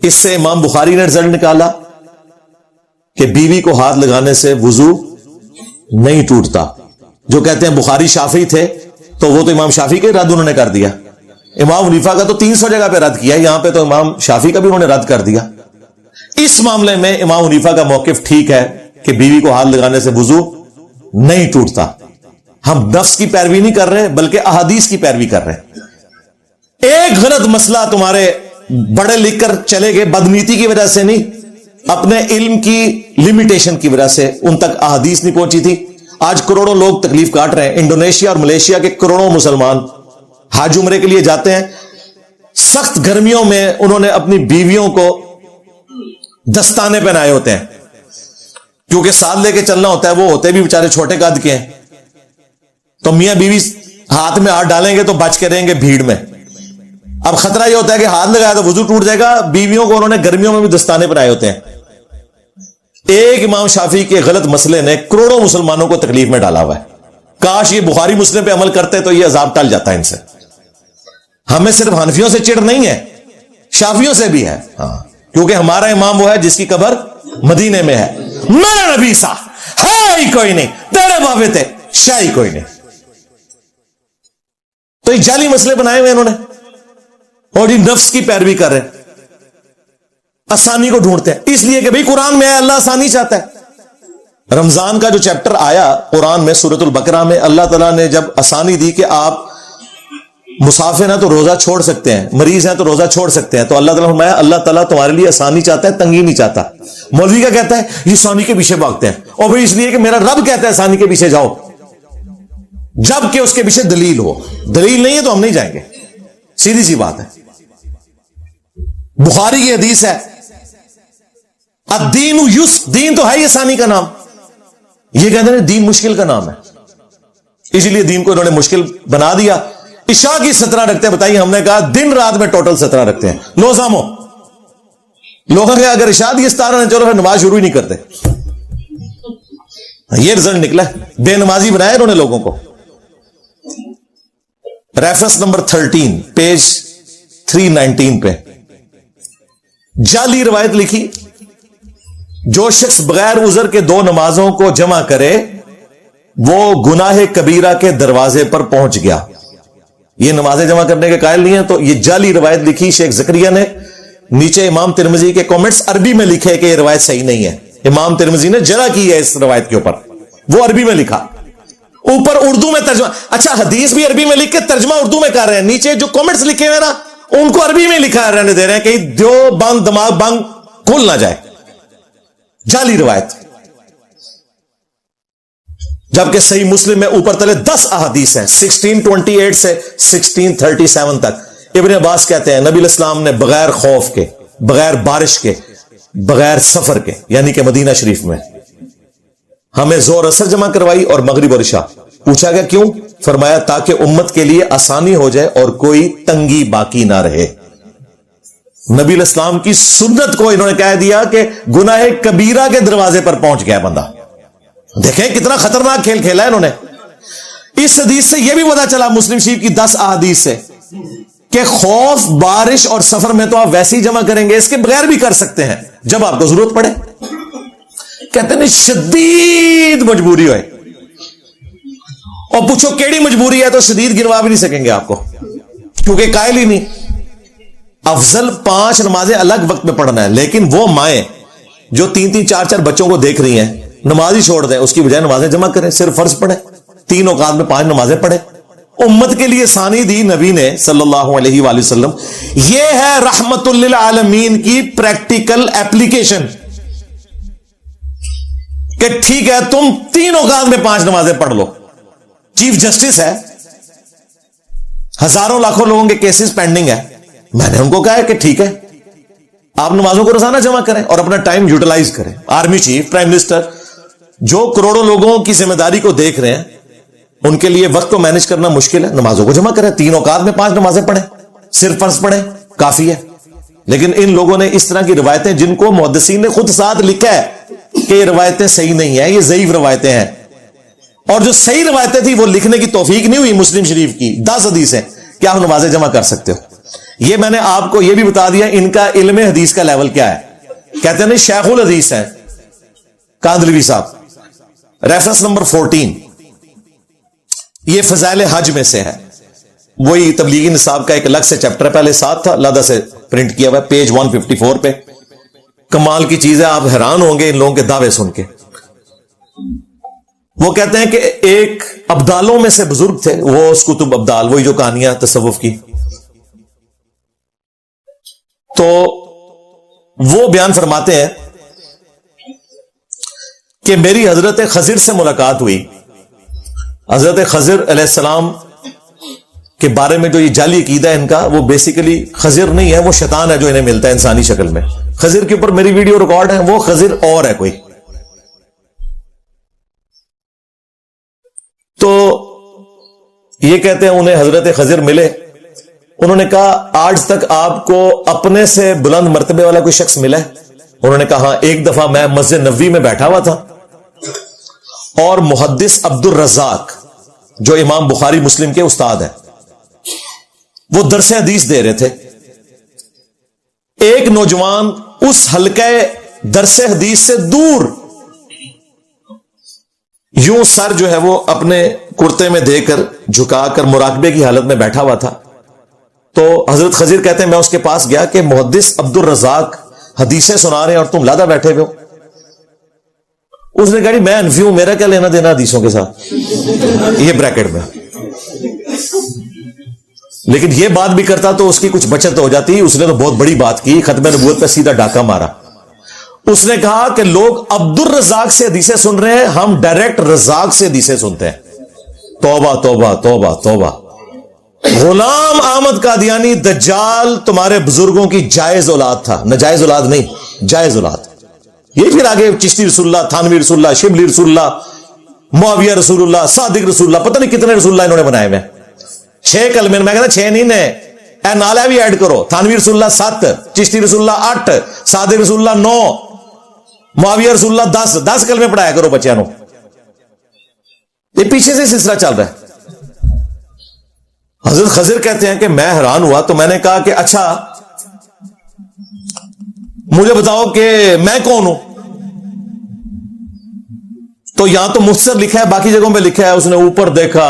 اس سے امام بخاری نے رزلٹ نکالا کہ بیوی کو ہاتھ لگانے سے وضو نہیں ٹوٹتا. جو کہتے ہیں بخاری شافعی تھے تو وہ تو امام شافعی کے رد انہوں نے کر دیا, امام حنیفہ کا تو 300 جگہ پہ رد کیا, یہاں پہ تو امام شافعی کا بھی انہوں نے رد کر دیا. اس معاملے میں امام حنیفہ کا موقف ٹھیک ہے کہ بیوی کو ہاتھ لگانے سے وضو نہیں ٹوٹتا. ہم نفس کی پیروی نہیں کر رہے بلکہ احادیث کی پیروی کر رہے ہیں. ایک غلط مسئلہ تمہارے بڑے لکھ کر چلے گئے، بدنیتی کی وجہ سے نہیں، اپنے علم کی لمیٹیشن کی وجہ سے ان تک احادیث نہیں پہنچی تھی. آج کروڑوں لوگ تکلیف کاٹ رہے ہیں. انڈونیشیا اور ملیشیا کے کروڑوں مسلمان حج عمرے کے لیے جاتے ہیں. سخت گرمیوں میں انہوں نے اپنی بیویوں کو دستانے پہنائے ہوتے ہیں، کیونکہ ساتھ لے کے چلنا ہوتا ہے. وہ ہوتے بھی بیچارے چھوٹے قد کے ہیں، تو میاں بیوی ہاتھ میں ہاتھ ڈالیں گے تو بچ کے رہیں گے بھیڑ میں. اب خطرہ یہ ہوتا ہے کہ ہاتھ لگایا تو وضو ٹوٹ جائے گا. بیویوں کو انہوں نے گرمیوں میں بھی دستانے پہنائے ہوتے ہیں. ایک امام شافعی کے غلط مسئلے نے کروڑوں مسلمانوں کو تکلیف میں ڈالا ہوا ہے. کاش یہ بخاری مسلم پہ عمل کرتے تو یہ عذاب ٹل جاتا ہے ان سے. ہمیں صرف حنفیوں سے چڑ نہیں ہے، شافعیوں سے بھی ہے. ہاں، کیونکہ ہمارا امام وہ ہے جس کی قبر مدینے میں ہے. میرا نبی سا ہے ہی کوئی نہیں، تیرے بابے تھے شاہ ہی کوئی نہیں. تو یہ جعلی مسئلے بنائے ہوئے انہوں نے، اور یہ نفس کی پیروی کر رہے ہیں، آسانی کو ڈھونڈتے ہیں. اس لیے کہ بھئی قرآن میں ہے اللہ آسانی چاہتا ہے. رمضان کا جو چیپٹر آیا قرآن میں سورۃ البقرہ میں، اللہ تعالیٰ نے جب آسانی دی کہ آپ مسافر ہیں تو روزہ چھوڑ سکتے ہیں، مریض ہیں تو روزہ چھوڑ سکتے ہیں، تو اللہ تعالیٰ فرمایا اللہ تعالیٰ تمہارے لیے آسانی چاہتا ہے، تنگی نہیں چاہتا. مولوی کیا کہتا ہے؟ یہ آسانی کے پیچھے بھاگتے ہیں. اور بھئی اس لیے کہ میرا رب کہتا ہے آسانی کے پیچھے جاؤ، جبکہ اس کے پیچھے دلیل ہو. دلیل نہیں ہے تو ہم نہیں جائیں گے، سیدھی سی بات ہے. بخاری کی حدیث ہے الدین یسر، دین تو ہے ہی آسانی کا نام. یہ کہتے ہیں دین مشکل کا نام ہے، اسی لیے دین کو انہوں نے مشکل بنا دیا. عشاء کی 17 رکھتے ہیں، بتائیے. ہم نے کہا دن رات میں ٹوٹل 17 رکھتے ہیں. لو سامو لوگوں کے اگر عشاء کی 17 نے چلو پھر نماز شروع ہی نہیں کرتے. یہ رزلٹ نکلا ہے، بے نمازی بنایا انہوں نے لوگوں کو. ریفرنس نمبر 13 پیج 319 پہ جعلی روایت لکھی، جو شخص بغیر عذر کے 2 نمازوں کو جمع کرے وہ گناہ کبیرہ کے دروازے پر پہنچ گیا. یہ نمازیں جمع کرنے کے قائل نہیں ہے، تو یہ جعلی روایت لکھی شیخ زکریا نے. نیچے امام ترمذی کے کامنٹس عربی میں لکھے کہ یہ روایت صحیح نہیں ہے. امام ترمذی نے جرح کی ہے اس روایت کے اوپر، وہ عربی میں لکھا، اوپر اردو میں ترجمہ. اچھا حدیث بھی عربی میں لکھ کے ترجمہ اردو میں کر رہے ہیں. نیچے جو کامنٹس لکھے ہوئے نا ان کو عربی میں لکھا رہنے دے رہے ہیں کہ دیو بند دماغ بند کھل نہ جائے. جعلی روایت. جبکہ صحیح مسلم میں اوپر تلے 10 احادیث ہیں 1628 سے 1637 تک. ابن عباس کہتے ہیں نبی الاسلام نے بغیر خوف کے، بغیر بارش کے، بغیر سفر کے، یعنی کہ مدینہ شریف میں ہمیں زور اثر جمع کروائی اور مغرب اور عشاء. پوچھا گیا کیوں؟ فرمایا تاکہ امت کے لیے آسانی ہو جائے اور کوئی تنگی باقی نہ رہے. نبی الاسلام کی سنت کو انہوں نے کہہ دیا کہ گناہ کبیرہ کے دروازے پر پہنچ گیا بندہ. دیکھیں کتنا خطرناک کھیل کھیلا ہے انہوں نے. اس حدیث سے یہ بھی پتا چلا مسلم شریف کی 10 احادیث سے کہ خوف، بارش اور سفر میں تو آپ ویسے ہی جمع کریں گے، اس کے بغیر بھی کر سکتے ہیں جب آپ کو ضرورت پڑے. کہتے ہیں شدید مجبوری ہوئے، اور پوچھو کیڑی مجبوری ہے تو شدید گنوا بھی نہیں سکیں گے آپ کو، کیونکہ قائل ہی نہیں. افضل 5 نمازیں الگ وقت میں پڑھنا ہے، لیکن وہ مائیں جو 3-3 4-4 بچوں کو دیکھ رہی ہیں نماز ہی چھوڑ دیں، اس کی بجائے نمازیں جمع کریں، صرف فرض پڑھیں، 3 اوقات میں 5 نمازیں پڑھیں. امت کے لیے ثانی دی نبی نے صلی اللہ علیہ وآلہ وسلم. یہ ہے رحمت للعالمین کی پریکٹیکل ایپلیکیشن کہ ٹھیک ہے تم 3 اوقات میں 5 نمازیں پڑھ لو. چیف جسٹس ہے، ہزاروں لاکھوں لوگوں کے کیسز پینڈنگ ہے، میں نے ان کو کہا ہے کہ ٹھیک ہے آپ نمازوں کو روزانہ جمع کریں اور اپنا ٹائم یوٹیلائز کریں. آرمی چیف، پرائم منسٹر جو کروڑوں لوگوں کی ذمہ داری کو دیکھ رہے ہیں ان کے لیے وقت کو مینج کرنا مشکل ہے، نمازوں کو جمع کریں، 3 اوقات میں 5 نمازیں پڑھیں، صرف فرض پڑھیں کافی ہے. لیکن ان لوگوں نے اس طرح کی روایتیں جن کو محدثین نے خود ساتھ لکھا ہے کہ یہ روایتیں صحیح نہیں ہیں، یہ ضعیف روایتیں ہیں، اور جو صحیح روایتیں تھی وہ لکھنے کی توفیق نہیں ہوئی مسلم شریف کی 10 حدیثیں کہ آپ نمازیں جمع کر سکتے ہو. یہ میں نے آپ کو یہ بھی بتا دیا ان کا علم حدیث کا لیول کیا ہے. کہتے ہیں شیخ الحدیث ہیں کاندلوی صاحب. ریفرنس نمبر 14 یہ فضائل حج میں سے ہے، وہی تبلیغی نصاب کا ایک الگ سے چیپٹر پہلے ساتھ تھا، علیحدہ سے پرنٹ کیا ہوا ہے، پیج 154 پہ. کمال کی چیز ہے، آپ حیران ہوں گے ان لوگوں کے دعوے سن کے. وہ کہتے ہیں کہ ایک ابدالوں میں سے بزرگ تھے، وہ اس کتب ابدال، وہی جو کہانیاں تصوف کی، تو وہ بیان فرماتے ہیں کہ میری حضرت خضر سے ملاقات ہوئی. حضرت خضر علیہ السلام کے بارے میں جو یہ جعلی عقیدہ ہے ان کا، وہ بیسیکلی خضر نہیں ہے، وہ شیطان ہے جو انہیں ملتا ہے انسانی شکل میں. خضر کے اوپر میری ویڈیو ریکارڈ ہے، وہ خضر اور ہے کوئی. تو یہ کہتے ہیں انہیں حضرت خضر ملے. انہوں نے کہا آج تک آپ کو اپنے سے بلند مرتبے والا کوئی شخص ملا ہے؟ انہوں نے کہا ہاں، ایک دفعہ میں مسجد نبوی میں بیٹھا ہوا تھا اور محدث عبد الرزاق جو امام بخاری مسلم کے استاد ہیں، وہ درس حدیث دے رہے تھے. ایک نوجوان اس حلقہ درس حدیث سے دور یوں سر جو ہے وہ اپنے کرتے میں دے کر جھکا کر مراقبے کی حالت میں بیٹھا ہوا تھا. تو حضرت خضر کہتے ہیں میں اس کے پاس گیا کہ محدث عبد الرزاق حدیثیں سنا رہے ہیں اور تم لادا بیٹھے ہوئے ہو. اس نے کہا جی میں انفی ہوں، میرا کیا لینا دینا حدیثوں کے ساتھ، یہ بریکٹ میں. لیکن یہ بات بھی کرتا تو اس کی کچھ بچت ہو جاتی. اس نے تو بہت بڑی بات کی، ختم نبوت پہ سیدھا ڈاکہ مارا. اس نے کہا کہ لوگ عبد الرزاق سے حدیثیں سن رہے ہیں، ہم ڈائریکٹ رزاق سے حدیثیں سنتے ہیں. توبہ توبہ توبہ توبہ. غلام احمد قادیانی دجال تمہارے بزرگوں کی جائز اولاد تھا، ناجائز اولاد نہیں، جائز اولاد. یہ پھر آگے چشتی رسول اللہ، تھانوی رسول اللہ، شبلی رسول اللہ، معاویہ رسول اللہ، صادق رسول اللہ، پتہ نہیں کتنے رسول اللہ انہوں نے بنائے ہوئے. 6 کلمے، میں کہتا 6 نہیں اے نالہ بھی ایڈ کرو. تھانوی رسول اللہ 7، چشتی رسول اللہ 8، صادق رسول اللہ 9، معاویہ رسول اللہ 10 کلمے پڑھایا کرو بچیاں نو. یہ پیچھے سے سلسلہ چل رہا ہے. حضرت خضر کہتے ہیں کہ میں حیران ہوا تو میں نے کہا کہ اچھا مجھے بتاؤ کہ میں کون ہوں. تو یہاں تو مختصر لکھا ہے، باقی جگہوں پہ لکھا ہے اس نے اوپر دیکھا،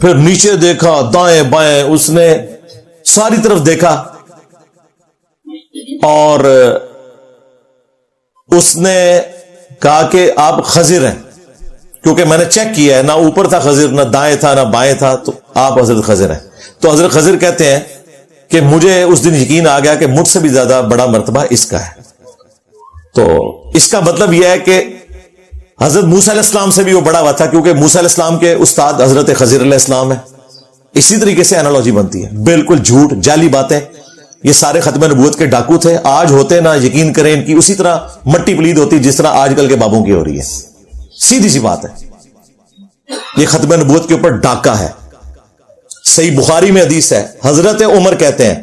پھر نیچے دیکھا، دائیں بائیں، اس نے ساری طرف دیکھا اور اس نے کہا کہ آپ خضر ہیں، کیونکہ میں نے چیک کیا ہے، نہ اوپر تھا خضر، نہ دائیں تھا، نہ بائیں تھا، تو آپ حضرت خضر ہیں. تو حضرت خضر کہتے ہیں کہ مجھے اس دن یقین آ گیا کہ مجھ سے بھی زیادہ بڑا مرتبہ اس کا ہے. تو اس کا مطلب یہ ہے کہ حضرت موسیٰ علیہ السلام سے بھی وہ بڑا ہوا تھا، کیونکہ موسیٰ علیہ السلام کے استاد حضرت خضر علیہ السلام ہے. اسی طریقے سے انالوجی بنتی ہے. بالکل جھوٹ جعلی باتیں، یہ سارے ختم نبوت کے ڈاکو تھے. آج ہوتے نہ یقین کریں ان کی، اسی طرح مٹی پلید ہوتی جس طرح آج کل کے بابوں کی ہو رہی ہے. سیدھی سی بات ہے، یہ ختم نبوت کے اوپر ڈاکہ ہے. صحیح بخاری میں حدیث ہے، حضرت عمر کہتے ہیں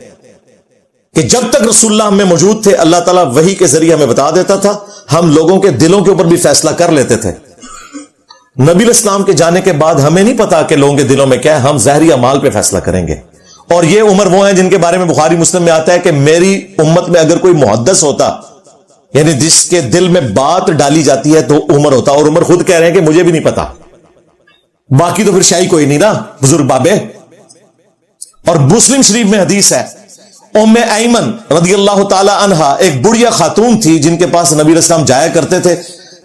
کہ جب تک رسول اللہ ہمیں موجود تھے اللہ تعالیٰ وحی کے ذریعے ہمیں بتا دیتا تھا، ہم لوگوں کے دلوں کے اوپر بھی فیصلہ کر لیتے تھے. نبی علیہ السلام کے جانے کے بعد ہمیں نہیں پتا کہ لوگوں کے دلوں میں کیا ہے، ہم ظاہری اعمال پہ فیصلہ کریں گے. اور یہ عمر وہ ہیں جن کے بارے میں بخاری مسلم میں آتا ہے کہ میری امت میں اگر کوئی محدث ہوتا، یعنی جس کے دل میں بات ڈالی جاتی ہے، تو عمر ہوتا. اور عمر خود کہہ رہے ہیں کہ مجھے بھی نہیں پتا، باقی تو پھر شاہی کوئی نہیں نا، بزرگ بابے. اور مسلم شریف میں حدیث ہے، ام ایمن رضی اللہ تعالی عنہا ایک بڑھیا خاتون تھی جن کے پاس نبی علیہ السلام جایا کرتے تھے.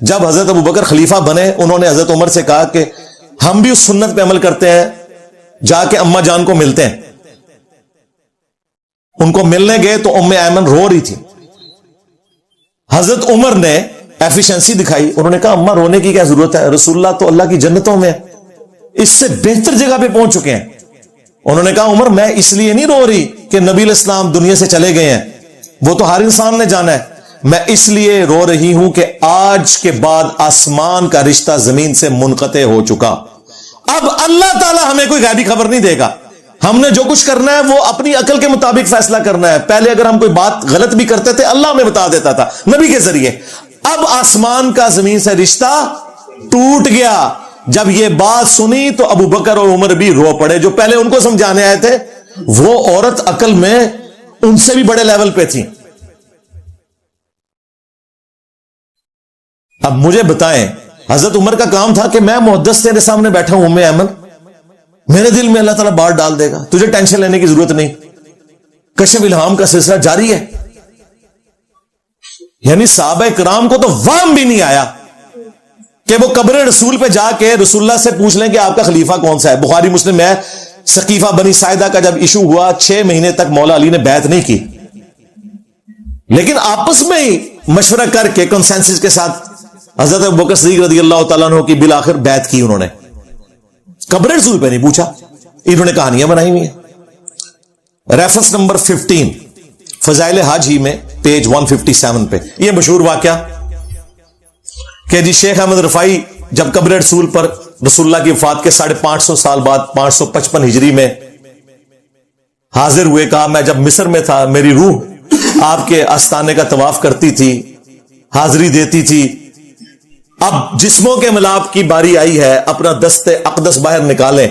جب حضرت ابوبکر خلیفہ بنے، انہوں نے حضرت عمر سے کہا کہ ہم بھی اس سنت پہ عمل کرتے ہیں، جا کے اماں جان کو ملتے ہیں. ان کو ملنے گئے تو ام ایمن رو رہی تھی. حضرت عمر نے ایفیشنسی دکھائی، انہوں نے کہا اماں رونے کی کیا ضرورت ہے، رسول اللہ تو اللہ کی جنتوں میں اس سے بہتر جگہ پہ پہنچ چکے ہیں. انہوں نے کہا عمر میں اس لیے نہیں رو رہی کہ نبی علیہ السلام دنیا سے چلے گئے ہیں، وہ تو ہر انسان نے جانا ہے، میں اس لیے رو رہی ہوں کہ آج کے بعد آسمان کا رشتہ زمین سے منقطع ہو چکا. اب اللہ تعالی ہمیں کوئی غیبی خبر نہیں دے گا، ہم نے جو کچھ کرنا ہے وہ اپنی عقل کے مطابق فیصلہ کرنا ہے. پہلے اگر ہم کوئی بات غلط بھی کرتے تھے اللہ ہمیں بتا دیتا تھا نبی کے ذریعے. اب آسمان کا زمین سے رشتہ ٹوٹ گیا. جب یہ بات سنی تو ابو بکر اور عمر بھی رو پڑے. جو پہلے ان کو سمجھانے آئے تھے وہ عورت عقل میں ان سے بھی بڑے لیول پہ تھی. اب مجھے بتائیں، حضرت عمر کا کام تھا کہ میں محدث تیرے سامنے بیٹھا ہوں ام ایمن، میرے دل میں اللہ تعالیٰ بات ڈال دے گا، تجھے ٹینشن لینے کی ضرورت نہیں. کشف الہام کا سلسلہ جاری ہے. یعنی صحابہ کرام کو تو وہم بھی نہیں آیا کہ وہ قبر رسول پہ جا کے رسول اللہ سے پوچھ لیں کہ آپ کا خلیفہ کون سا ہے. بخاری مسلم میں سقیفہ بنی ساعدہ کا جب ایشو ہوا 6 مہینے تک مولا علی نے بیعت نہیں کی. لیکن آپس میں ہی مشورہ کر کے کنسنسس کے ساتھ حضرت ابوبکر صدیق رضی اللہ تعالیٰ عنہ کی بالآخر بیعت کی انہوں نے. قبر رسول پہ نہیں پوچھا, انہوں نے کہانیاں بنائی ہوئی ہیں. ریفرنس نمبر 15 فضائل حج ہی میں پیج 157 پہ یہ مشہور واقعہ کہ جی شیخ احمد رفائی جب قبر رسول پر رسول اللہ کی وفات کے 550 سال بعد 555 ہجری میں حاضر ہوئے, کہا میں جب مصر میں تھا میری روح آپ کے آستانے کا طواف کرتی تھی, حاضری دیتی تھی. اب جسموں کے ملاپ کی باری آئی ہے, اپنا دست اقدس باہر نکالیں.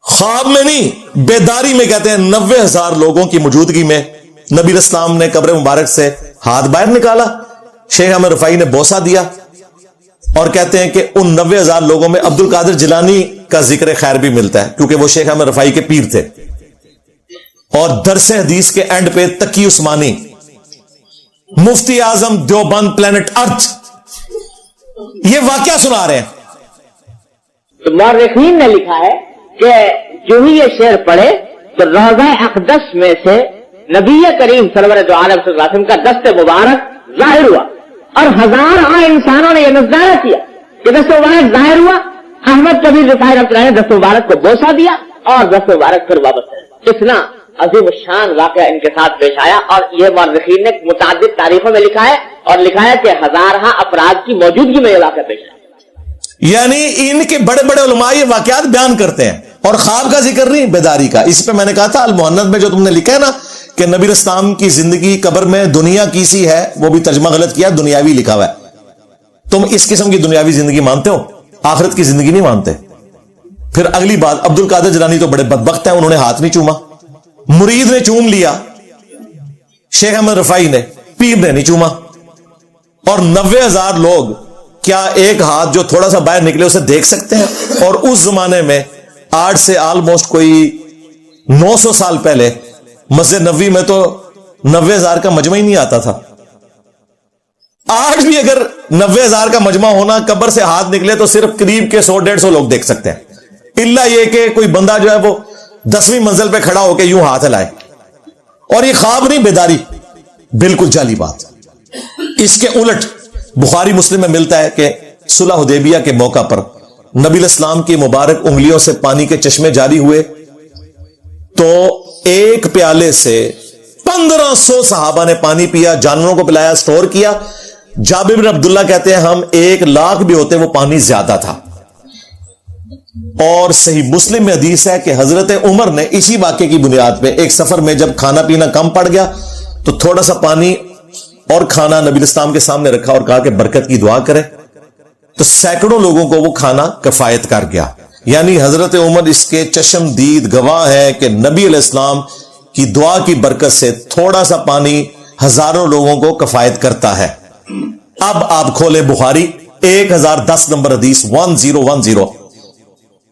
خواب میں نہیں, بیداری میں کہتے ہیں 90,000 لوگوں کی موجودگی میں نبی اسلام نے قبر مبارک سے ہاتھ باہر نکالا. شیخ احمد رفائی نے بوسہ دیا اور کہتے ہیں کہ ان 90,000 لوگوں میں عبد القادر جیلانی کا ذکر خیر بھی ملتا ہے کیونکہ وہ شیخ احمد رفائی کے پیر تھے. اور درس حدیث کے اینڈ پہ تقی عثمانی, مفتی اعظم دیوبند پلانٹ ارتھ یہ واقعہ سنا رہے ہیں. تو مورخین نے لکھا ہے کہ جو ہی یہ شعر پڑھے تو روضہ اقدس میں سے نبی کریم سرور دو عالم صلی اللہ علیہ وسلم کا دست مبارک ظاہر ہوا اور ہزاروں انسانوں نے یہ نظارہ کیا کہ دست مبارک ظاہر ہوا. احمد کبیر رفاعی رحمۃ اللہ نے دست مبارک کو بوسہ دیا اور دست مبارک پھر واپس ہے. اتنا عظیم الشان واقعہ ان کے ساتھ پیش آیا اور یہ مورخین نے متعدد تاریخوں میں لکھا ہے اور لکھا ہے کہ ہزارہ افراد کی موجودگی میں یہ واقعہ پیش آیا. یعنی ان کے بڑے بڑے علماء یہ واقعات بیان کرتے ہیں اور خواب کا ذکر نہیں, بیداری کا. اس پہ میں نے کہا تھا المہند میں جو تم نے لکھا ہے نا کہ نبی اسلام کی زندگی قبر میں دنیا کی سی ہے, وہ بھی ترجمہ غلط کیا, دنیاوی لکھا ہوا ہے. تم اس قسم کی دنیاوی زندگی مانتے ہو, آخرت کی زندگی نہیں مانتے. پھر اگلی بات, عبد القادر جیلانی تو بڑے بدبخت ہیں, انہوں نے ہاتھ نہیں چوما, مرید نے چوم لیا, شیخ احمد رفائی نے, پیر نے نہیں چوما. اور 90,000 لوگ کیا ایک ہاتھ جو تھوڑا سا باہر نکلے اسے دیکھ سکتے ہیں؟ اور اس زمانے میں آج سے آلموسٹ کوئی 900 سال پہلے مسجد نبوی میں تو 90,000 کا مجمع ہی نہیں آتا تھا. آج بھی اگر 90,000 کا مجمع ہونا, قبر سے ہاتھ نکلے تو صرف قریب کے 100-150 لوگ دیکھ سکتے ہیں, الا یہ کہ کوئی بندہ جو ہے وہ 10ویں منزل پہ کھڑا ہو کے یوں ہاتھ ہلائے. اور یہ خواب نہیں, بیداری, بالکل جعلی بات. اس کے الٹ بخاری مسلم میں ملتا ہے کہ صلح حدیبیہ کے موقع پر نبی الاسلام کی مبارک انگلیوں سے پانی کے چشمے جاری ہوئے تو ایک پیالے سے 1500 صحابہ نے پانی پیا, جانوروں کو پلایا, سٹور کیا. جابر بن عبداللہ کہتے ہیں ہم 1,00,000 بھی ہوتے وہ پانی زیادہ تھا. اور صحیح مسلم میں حدیث ہے کہ حضرت عمر نے اسی واقعے کی بنیاد پہ ایک سفر میں جب کھانا پینا کم پڑ گیا تو تھوڑا سا پانی اور کھانا نبی اسلام کے سامنے رکھا اور کہا کہ برکت کی دعا کرے, تو سینکڑوں لوگوں کو وہ کھانا کفایت کر گیا. یعنی حضرت عمر اس کے چشم دید گواہ ہے کہ نبی علیہ السلام کی دعا کی برکت سے تھوڑا سا پانی ہزاروں لوگوں کو کفایت کرتا ہے. اب آپ کھولے بخاری 1010 نمبر حدیث 1010,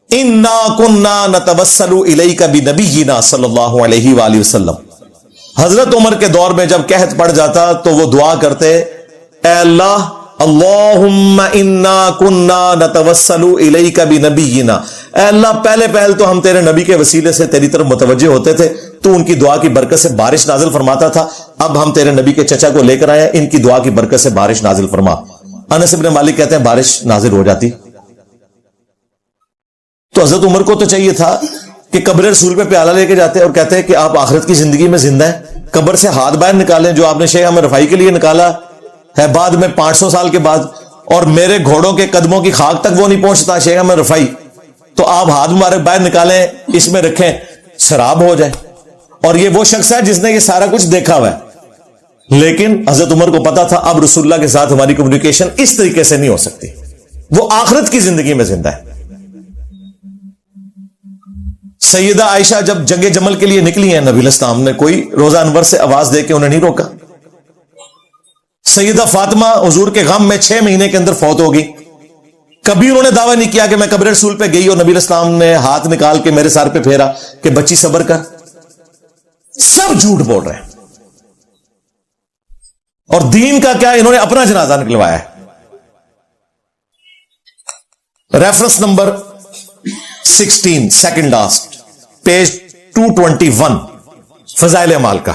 انا کننا نتوسل الیک بنبینا صلی اللہ علیہ وآلہ وسلم. حضرت عمر کے دور میں جب قحط پڑ جاتا تو وہ دعا کرتے, اے اللہ اللہم انا کننا نتوسل الیک بنبینا, اے اللہ پہلے پہل تو ہم تیرے نبی کے وسیلے سے تیری طرف متوجہ ہوتے تھے, تو ان کی دعا کی برکت سے بارش نازل فرماتا تھا. اب ہم تیرے نبی کے چچا کو لے کر آئے, ان کی دعا کی برکت سے بارش نازل فرما. انس بن مالک کہتے ہیں بارش نازل ہو جاتی. تو حضرت عمر کو تو چاہیے تھا کہ قبر رسول پہ پیالہ لے کے جاتے اور کہتے ہیں کہ آپ آخرت کی زندگی میں زندہ ہیں, قبر سے ہاتھ باہر نکالیں جو آپ نے شیخ احمد رفاعی کے لیے نکالا ہے بعد میں 500 سال کے بعد, اور میرے گھوڑوں کے قدموں کی خاک تک وہ نہیں پہنچتا شیخ احمد رفاعی, تو آپ ہاتھ مبارک باہر نکالیں, اس میں رکھیں, شراب ہو جائے. اور یہ وہ شخص ہے جس نے یہ سارا کچھ دیکھا ہوا ہے. لیکن حضرت عمر کو پتا تھا اب رسول اللہ کے ساتھ ہماری کمیونیکیشن اس طریقے سے نہیں ہو سکتی, وہ آخرت کی زندگی میں زندہ ہے. سیدہ عائشہ جب جنگ جمل کے لیے نکلی ہیں, نبی علیہ السلام نے کوئی روزہ انور سے آواز دے کے انہیں نہیں روکا. سیدہ فاطمہ حضور کے غم میں 6 مہینے کے اندر فوت ہو گئی. کبھی انہوں نے دعویٰ نہیں کیا کہ میں قبر رسول پہ گئی اور نبی علیہ السلام نے ہاتھ نکال کے میرے سر پہ پھیرا کہ بچی صبر کر. سب جھوٹ بول رہے ہیں. اور دین کا کیا, انہوں نے اپنا جنازہ نکلوایا ہے. Reference number 16 second last page 221 فضائل اعمال کا.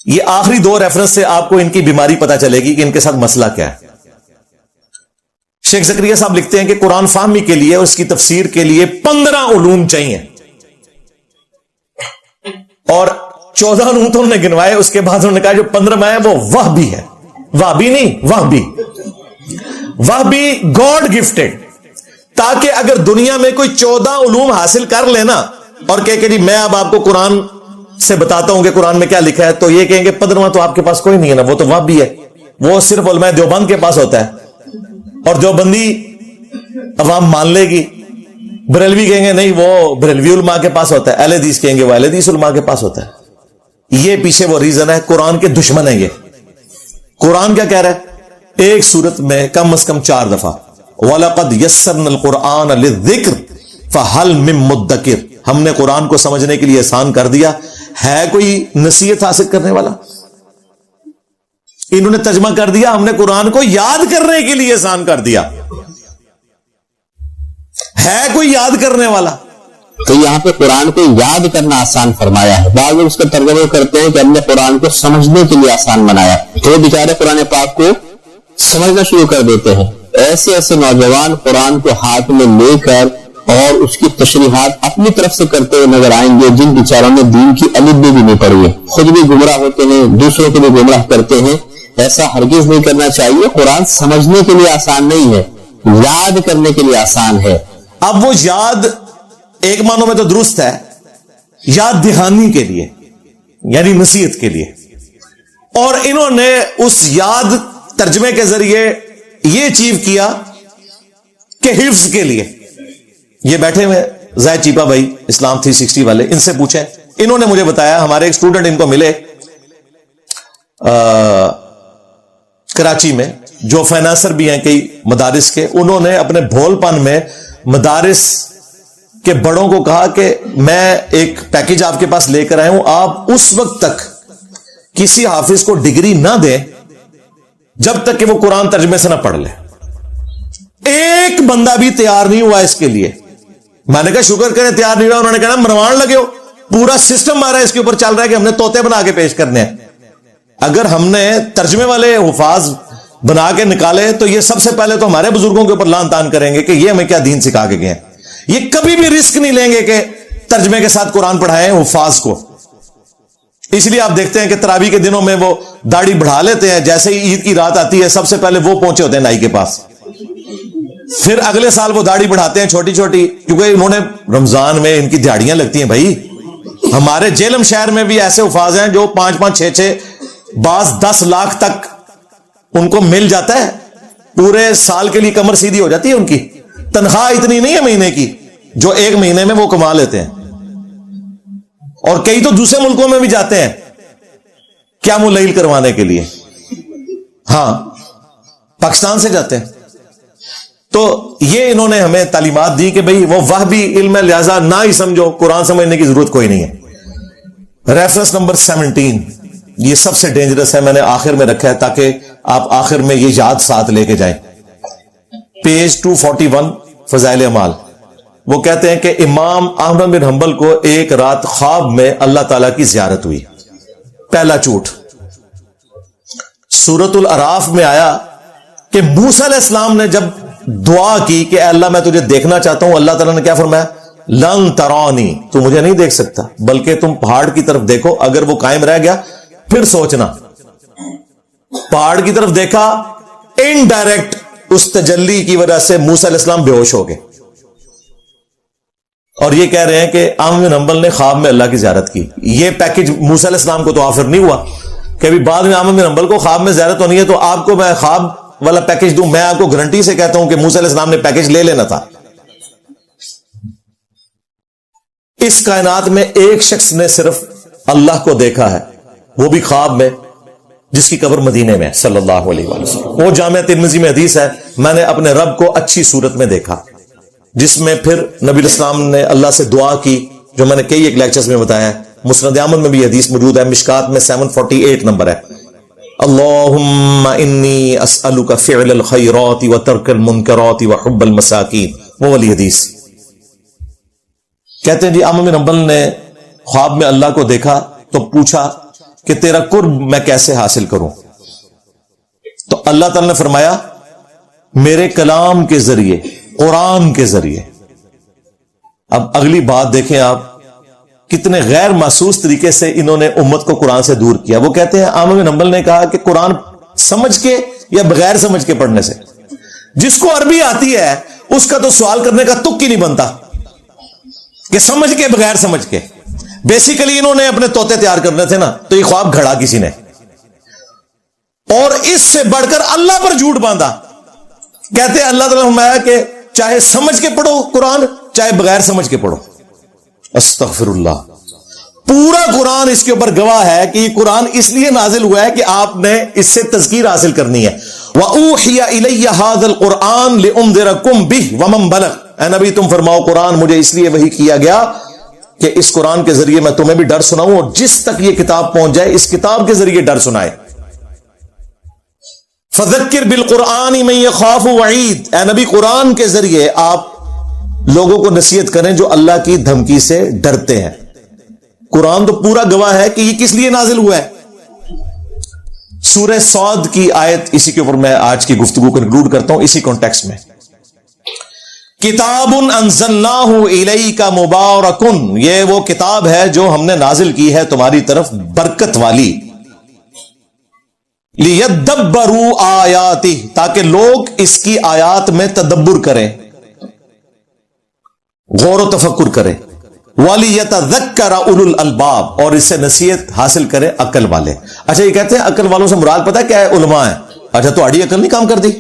یہ آخری دو ریفرنس سے آپ کو ان کی بیماری پتا چلے گی کہ ان کے ساتھ مسئلہ کیا ہے. شیخ زکریا صاحب لکھتے ہیں کہ قرآن فہمی کے لیے اور اس کی تفسیر کے لیے 15 علوم چاہیے اور 14 علوم تو انہوں نے گنوائے. اس کے بعد انہوں نے کہا جو 15 ہے وہ وہبی ہے. وہبی نہیں، وہبی گاڈ گفٹڈ، تاکہ اگر دنیا میں کوئی 14 علوم حاصل کر لینا اور کہ جی میں اب آپ کو قرآن سے بتاتا ہوں کہ قرآن میں کیا لکھا ہے، تو یہ کہیں گے 15واں تو آپ کے پاس کوئی نہیں ہے نا، وہ تو وہبی ہے، وہ صرف علماء دیوبند کے پاس ہوتا ہے. اور دیوبندی عوام مان لے گی. بریلوی کہیں گے نہیں وہ بریلوی علماء کے پاس ہوتا ہے. اہل حدیث کہیں گے وہ اہل حدیث علماء کے پاس ہوتا ہے. یہ پیچھے وہ ریزن ہے، قرآن کے دشمن ہیں یہ. قرآن کیا کہہ رہا ہے؟ ایک سورت میں کم از کم 4 دفعہ وَلَقَدْ يَسَّرْنَا الْقُرْآنَ لِلذِّكْرِ فَهَلْ مِن مُدَّكِرٍ. ہم نے قرآن کو سمجھنے کے لیے آسان کر دیا، ہے کوئی نصیحت حاصل کرنے والا؟ انہوں نے ترجمہ کر دیا ہم نے قرآن کو یاد کرنے کے لیے آسان کر دیا. ہے کوئی یاد کرنے والا؟ تو یہاں پہ قرآن کو یاد کرنا آسان فرمایا ہے. بعض لوگ اس کا ترجمہ کرتے ہیں کہ ہم نے قرآن کو سمجھنے کے لیے آسان بنایا، تو وہ بیچارے قرآن پاک کو سمجھنا شروع کر دیتے ہیں. ایسے ایسے نوجوان قرآن کو ہاتھ میں لے کر اور اس کی تشریحات اپنی طرف سے کرتے ہوئے نظر آئیں گے جن بیچاروں نے دین کی الف بھی نہیں پڑھی ہے. خود بھی گمراہ ہوتے ہیں، دوسروں کو بھی گمراہ کرتے ہیں. ایسا ہرگز نہیں کرنا چاہیے. قرآن سمجھنے کے لیے آسان نہیں ہے، یاد کرنے کے لیے آسان ہے. اب وہ یاد ایک معنوں میں تو درست ہے، یاد دہانی کے لیے یعنی نصیحت کے لیے، اور انہوں نے اس یاد ترجمے کے ذریعے یہ اچیو کیا کہ حفظ کے لیے. یہ بیٹھے ہوئے زید چیپا بھائی اسلام 360 والے، ان سے پوچھیں. انہوں نے مجھے بتایا ہمارے ایک اسٹوڈنٹ ان کو ملے کراچی میں جو فائنانسر بھی ہیں کئی مدارس کے. انہوں نے اپنے بھول پن میں مدارس کے بڑوں کو کہا کہ میں ایک پیکج آپ کے پاس لے کر آیا ہوں، آپ اس وقت تک کسی حافظ کو ڈگری نہ دیں جب تک کہ وہ قرآن ترجمے سے نہ پڑھ لے. ایک بندہ بھی تیار نہیں ہوا اس کے لیے. میں نے کہا شکر کریں تیار نہیں ہوا. انہوں نے کہا مروان لگے ہو، پورا سسٹم ہمارا اس کے اوپر چل رہا ہے کہ ہم نے طوطے بنا کے پیش کرنے ہیں. اگر ہم نے ترجمے والے حفاظ بنا کے نکالے تو یہ سب سے پہلے تو ہمارے بزرگوں کے اوپر لان تان کریں گے کہ یہ ہمیں کیا دین سکھا کے گئے ہیں. یہ کبھی بھی رسک نہیں لیں گے کہ ترجمے کے ساتھ قرآن پڑھائیں حفاظ کو. اس لیے آپ دیکھتے ہیں کہ تراویح کے دنوں میں وہ داڑھی بڑھا لیتے ہیں، جیسے ہی عید کی رات آتی ہے سب سے پہلے وہ پہنچے ہوتے ہیں نائی کے پاس. پھر اگلے سال وہ داڑھی بڑھاتے ہیں چھوٹی چھوٹی، کیونکہ انہوں نے رمضان میں ان کی دیہڑیاں لگتی ہیں. بھائی ہمارے جیلم شہر میں بھی ایسے حفاظ ہیں جو 5-5 6-6 بعض 10 لاکھ تک ان کو مل جاتا ہے. پورے سال کے لیے کمر سیدھی ہو جاتی ہے. ان کی تنخواہ اتنی نہیں ہے مہینے کی جو ایک مہینے میں وہ کما لیتے ہیں. اور کئی تو دوسرے ملکوں میں بھی جاتے ہیں قیام اللیل کروانے کے لیے. ہاں پاکستان سے جاتے ہیں. تو یہ انہوں نے ہمیں تعلیمات دی کہ بھئی وہ وہبی علم ہے، لہذا نہ ہی سمجھو، قرآن سمجھنے کی ضرورت کوئی نہیں ہے. ریفرنس نمبر 17 یہ سب سے ڈینجرس ہے، میں نے آخر میں رکھا ہے تاکہ آپ آخر میں یہ یاد ساتھ لے کے جائیں. پیج 241 فضائل اعمال. وہ کہتے ہیں کہ امام احمد بن حنبل کو ایک رات خواب میں اللہ تعالیٰ کی زیارت ہوئی. پہلا جھوٹ. سورۃ الاعراف میں آیا کہ موسیٰ علیہ السلام نے جب دعا کی کہ اے اللہ میں تجھے دیکھنا چاہتا ہوں، اللہ تعالیٰ نے کیا فرمایا؟ لن ترانی، تو مجھے نہیں دیکھ سکتا، بلکہ تم پہاڑ کی طرف دیکھو، اگر وہ قائم رہ گیا پھر سوچنا. پہاڑ کی طرف دیکھا، انڈائریکٹ اس تجلی کی وجہ سے موسیٰ علیہ السلام بے ہوش ہو گئے. اور یہ کہہ رہے ہیں کہ احمد بن حنبل نے خواب میں اللہ کی زیارت کی. یہ پیکج موسیٰ علیہ السلام کو تو آفر نہیں ہوا کہ ابھی بعد میں احمد بن حنبل کو خواب میں زیارت ہونی ہے تو آپ کو میں خواب والا پیکج دوں. میں آپ کو گارنٹی سے کہتا ہوں کہ موسیٰ علیہ السلام نے پیکج لے لینا تھا. اس کائنات میں ایک شخص نے صرف اللہ کو دیکھا ہے، وہ بھی خواب میں، جس کی قبر مدینے میں صلی اللہ علیہ وسلم. وہ جامع ترمذی میں حدیث ہے، میں نے اپنے رب کو اچھی صورت میں دیکھا، جس میں پھر نبی الاسلام نے اللہ سے دعا کی، جو میں نے کئی ایک لیکچرز میں بتایا ہے. مسند احمد میں بھی حدیث موجود ہے، مشکات میں 748 نمبر ہے. اللہم انی اسألک فعل الخیرات وترک المنکرات وحب المساکین، وہ والی حدیث. کہتے ہیں جی احمد بن حنبل نے خواب میں اللہ کو دیکھا تو پوچھا کہ تیرا قرب میں کیسے حاصل کروں؟ تو اللہ تعالی نے فرمایا میرے کلام کے ذریعے، قرآن کے ذریعے۔ اب اگلی بات دیکھیں آپ، کتنے غیر محسوس طریقے سے انہوں نے امت کو قرآن سے دور کیا۔ وہ کہتے ہیں احمد بن حنبل نے کہا کہ قرآن سمجھ کے یا بغیر سمجھ کے پڑھنے سے، جس کو عربی آتی ہے اس کا تو سوال کرنے کا تک ہی نہیں بنتا کہ سمجھ کے بغیر سمجھ کے۔ بیسیکلی انہوں نے اپنے طوطے تیار کرنے تھے نا، تو یہ خواب گھڑا کسی نے، اور اس سے بڑھ کر اللہ پر جھوٹ باندھا۔ کہتے ہیں اللہ تعالیٰ نے فرمایا کہ چاہے سمجھ کے پڑھو قرآن، چاہے بغیر سمجھ کے پڑھو۔ استغفر اللہ۔ پورا قرآن اس کے اوپر گواہ ہے کہ یہ قرآن اس لیے نازل ہوا ہے کہ آپ نے اس سے تذکیر حاصل کرنی ہے۔ وَأُوحِيَ إِلَيَّ هَذَا الْقُرْآنُ لِأُنذِرَكُمْ بِهِ وَمَنْ بَلَغَ۔ اے نبی تم فرماؤ قرآن مجھے اس لیے وحی کیا گیا کہ اس قرآن کے ذریعے میں تمہیں بھی ڈر سناؤں، اور جس تک یہ کتاب پہنچ جائے اس کتاب کے ذریعے ڈر سنائے۔ فَذَكِّرْ بِالْقُرْآنِ مَن يَخَافُ وَعِيدٍ۔ اے نبی قرآن کے ذریعے آپ لوگوں کو نصیحت کریں جو اللہ کی دھمکی سے ڈرتے ہیں۔ قرآن تو پورا گواہ ہے کہ یہ کس لیے نازل ہوا ہے۔ سورہ صاد کی آیت، اسی کے اوپر میں آج کی گفتگو کنکلوڈ کرتا ہوں اسی کانٹیکسٹ میں۔ کتاب انزلناہ الیک مبارک، یہ وہ کتاب ہے جو ہم نے نازل کی ہے تمہاری طرف برکت والی۔ لیدبروا آیاتہ، تاکہ لوگ اس کی آیات میں تدبر کریں، غور و تفکر کریں۔ وَلِيَتَذَكَّرَ أُولُو الْأَلْبَابِ، اور اس سے نصیحت حاصل کریں عقل والے۔ اچھا یہ کہتے ہیں عقل والوں سے مراد پتہ ہے کیا ہے؟ علماء ہیں۔ اچھا تو اڑی عقل نہیں کام کرتی؟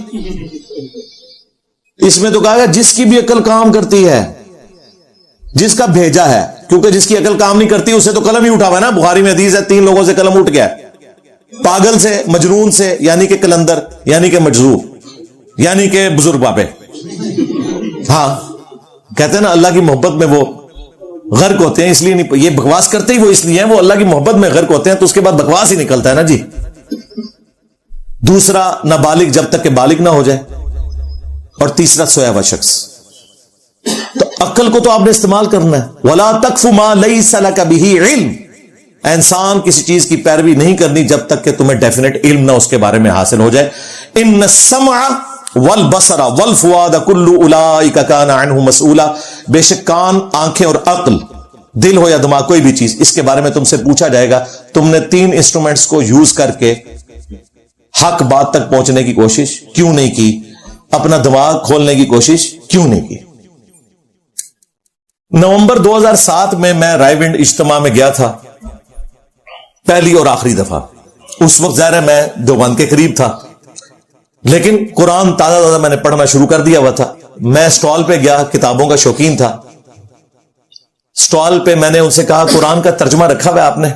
اس میں تو کہا گیا جس کی بھی عقل کام کرتی ہے، جس کا بھیجا ہے، کیونکہ جس کی عقل کام نہیں کرتی اسے تو قلم ہی اٹھا ہوا ہے نا۔ بخاری میں حدیث ہے 3 لوگوں سے قلم اٹھ گیا، پاگل سے، مجنون سے یعنی کہ قلندر، یعنی کہ مجذوب، یعنی کہ بزرگ بابے۔ ہاں کہتے ہیں نا اللہ کی محبت میں وہ غرق ہوتے ہیں، اس لیے نہیں، یہ بکواس کرتے ہی وہ اس لیے ہیں، وہ اللہ کی محبت میں غرق ہوتے ہیں تو اس کے بعد بکواس ہی نکلتا ہے نا جی۔ دوسرا نابالغ جب تک کہ بالغ نہ ہو جائے، اور تیسرا سویا ہوا شخص۔ تو عقل کو تو آپ نے استعمال کرنا ہے۔ وَلَا تَقْفُ مَا لَيْسَ لَكَ بِهِ عِلْمٌ، انسان کسی چیز کی پیروی نہیں کرنی جب تک کہ تمہیں ڈیفینیٹ علم نہ اس کے بارے میں حاصل ہو جائے۔ إِنَّ السَّمْعَ والبصر والفؤاد كل اولئک کان عنہ مسئولا، بے شک کان، آنکھیں اور عقل، دل ہو یا دماغ، کوئی بھی چیز، اس کے بارے میں تم سے پوچھا جائے گا۔ تم نے 3 انسٹرومنٹس کو یوز کر کے حق بات تک پہنچنے کی کوشش کیوں نہیں کی؟ اپنا دماغ کھولنے کی کوشش کیوں نہیں کی؟ نومبر 2007 میں رائے ونڈ اجتماع میں گیا تھا، پہلی اور آخری دفعہ۔ اس وقت ظاہر ہے میں دیوبند کے قریب تھا، لیکن قرآن تازہ میں نے پڑھنا شروع کر دیا ہوا تھا۔ میں سٹال پہ گیا، کتابوں کا شوقین تھا۔ سٹال پہ میں نے ان سے کہا قرآن کا ترجمہ رکھا ہوا ہے آپ نے؟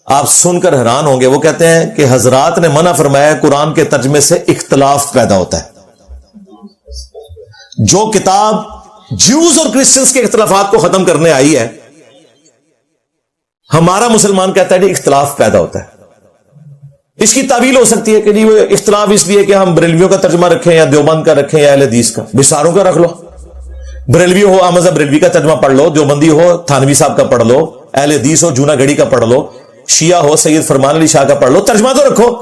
آپ سن کر حیران ہوں گے، وہ کہتے ہیں کہ حضرات نے منع فرمایا ہے، قرآن کے ترجمے سے اختلاف پیدا ہوتا ہے۔ جو کتاب جیوز اور کرسچنز کے اختلافات کو ختم کرنے آئی ہے، ہمارا مسلمان کہتا ہے کہ اختلاف پیدا ہوتا ہے۔ اس کی تعویل ہو سکتی ہے کہ جی وہ اختلاف اس لیے کہ ہم بریلویوں کا ترجمہ رکھیں یا دیوبند کا رکھیں یا اہل حدیث کا، بساروں کا رکھ لو۔ بریلوی ہو احمد بریلوی کا ترجمہ پڑھ لو، دیوبندی ہو تھانوی صاحب کا پڑھ لو، اہل حدیث ہو جونا گڑھی کا پڑھ لو، شیعہ ہو سید فرمان علی شاہ کا پڑھ لو، ترجمہ تو رکھو۔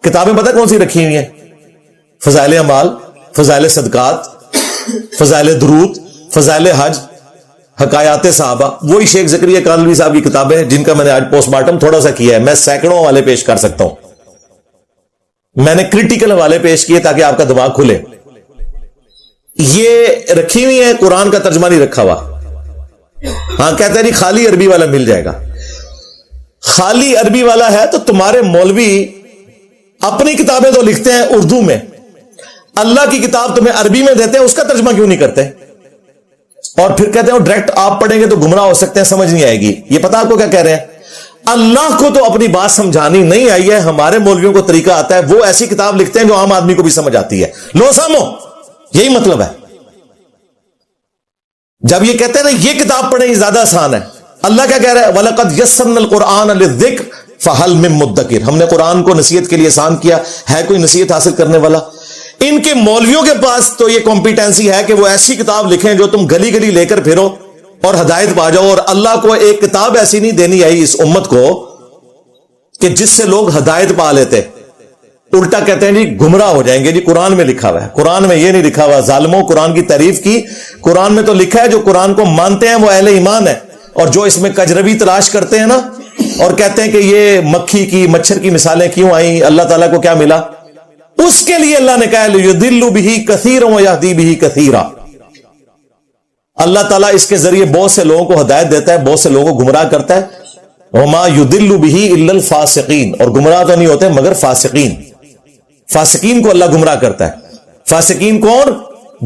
کتابیں پتہ کون سی رکھی ہوئی ہیں؟ فضائل اعمال، فضائل صدقات، فضائل درود، فضائل حج، حکایات صحابہ، وہی شیخ زکریا کانلوی صاحب کی کتابیں جن کا میں نے آج پوسٹ مارٹم تھوڑا سا کیا ہے۔ میں سینکڑوں حوالے پیش کر سکتا ہوں، میں نے کریٹیکل حوالے پیش کیے تاکہ آپ کا دماغ کھلے۔ یہ رکھی ہوئی ہے، قرآن کا ترجمہ نہیں رکھا ہوا۔ ہاں کہتے ہیں جی خالی عربی والا مل جائے گا۔ خالی عربی والا ہے تو تمہارے مولوی اپنی کتابیں تو لکھتے ہیں اردو میں، اللہ کی کتاب تمہیں عربی میں دیتے ہیں، اس کا ترجمہ کیوں نہیں کرتے؟ اور پھر کہتے ہیں ڈائریکٹ آپ پڑھیں گے تو گمراہ ہو سکتے ہیں، سمجھ نہیں آئے گی۔ یہ پتہ آپ کو کیا کہہ رہے ہیں؟ اللہ کو تو اپنی بات سمجھانی نہیں آئی ہے، ہمارے مولویوں کو طریقہ آتا ہے، وہ ایسی کتاب لکھتے ہیں جو عام آدمی کو بھی سمجھ آتی ہے، لو سامو، یہی مطلب ہے۔ جب یہ کہتے ہیں نا یہ کتاب پڑھیں یہ زیادہ آسان ہے، اللہ کیا کہہ رہا ہے؟ وَلَقَدْ يَسَّرْنَا الْقُرْآنَ لِلذِّكْرِ فَهَلْ مِن مُدَّكِرٍ، ہم نے قرآن کو نصیحت کے لیے آسان کیا، ہے کوئی نصیحت حاصل کرنے والا؟ ان کے مولویوں کے پاس تو یہ کمپیٹنسی ہے کہ وہ ایسی کتاب لکھیں جو تم گلی گلی لے کر پھرو اور ہدایت پا جاؤ، اور اللہ کو ایک کتاب ایسی نہیں دینی آئی اس امت کو کہ جس سے لوگ ہدایت پا لیتے، الٹا کہتے ہیں جی گمراہ ہو جائیں گے. جی قرآن میں لکھا ہوا ہے، قرآن میں یہ نہیں لکھا ہوا. ظالموں، قرآن کی تعریف کی. قرآن میں تو لکھا ہے جو قرآن کو مانتے ہیں وہ اہل ایمان ہے، اور جو اس میں کجروی تلاش کرتے ہیں نا اور کہتے ہیں کہ یہ مکھی کی مچھر کی مثالیں کیوں آئیں، اللہ تعالیٰ کو کیا ملا، اس کے لیے اللہ نے کہا لِيُضِلُّ بِهِ كَثِيرًا وَيَهْدِي بِهِ كَثِيرًا. اللہ تعالیٰ اس کے ذریعے بہت سے لوگوں کو ہدایت دیتا ہے، بہت سے لوگوں کو گمراہ کرتا ہے. وَمَا يُضِلُّ بِهِ إِلَّا الْفَاسِقِينَ، اور گمراہ تو نہیں ہوتے مگر فاسقین. فاسقین کو اللہ گمراہ کرتا ہے. فاسقین کون؟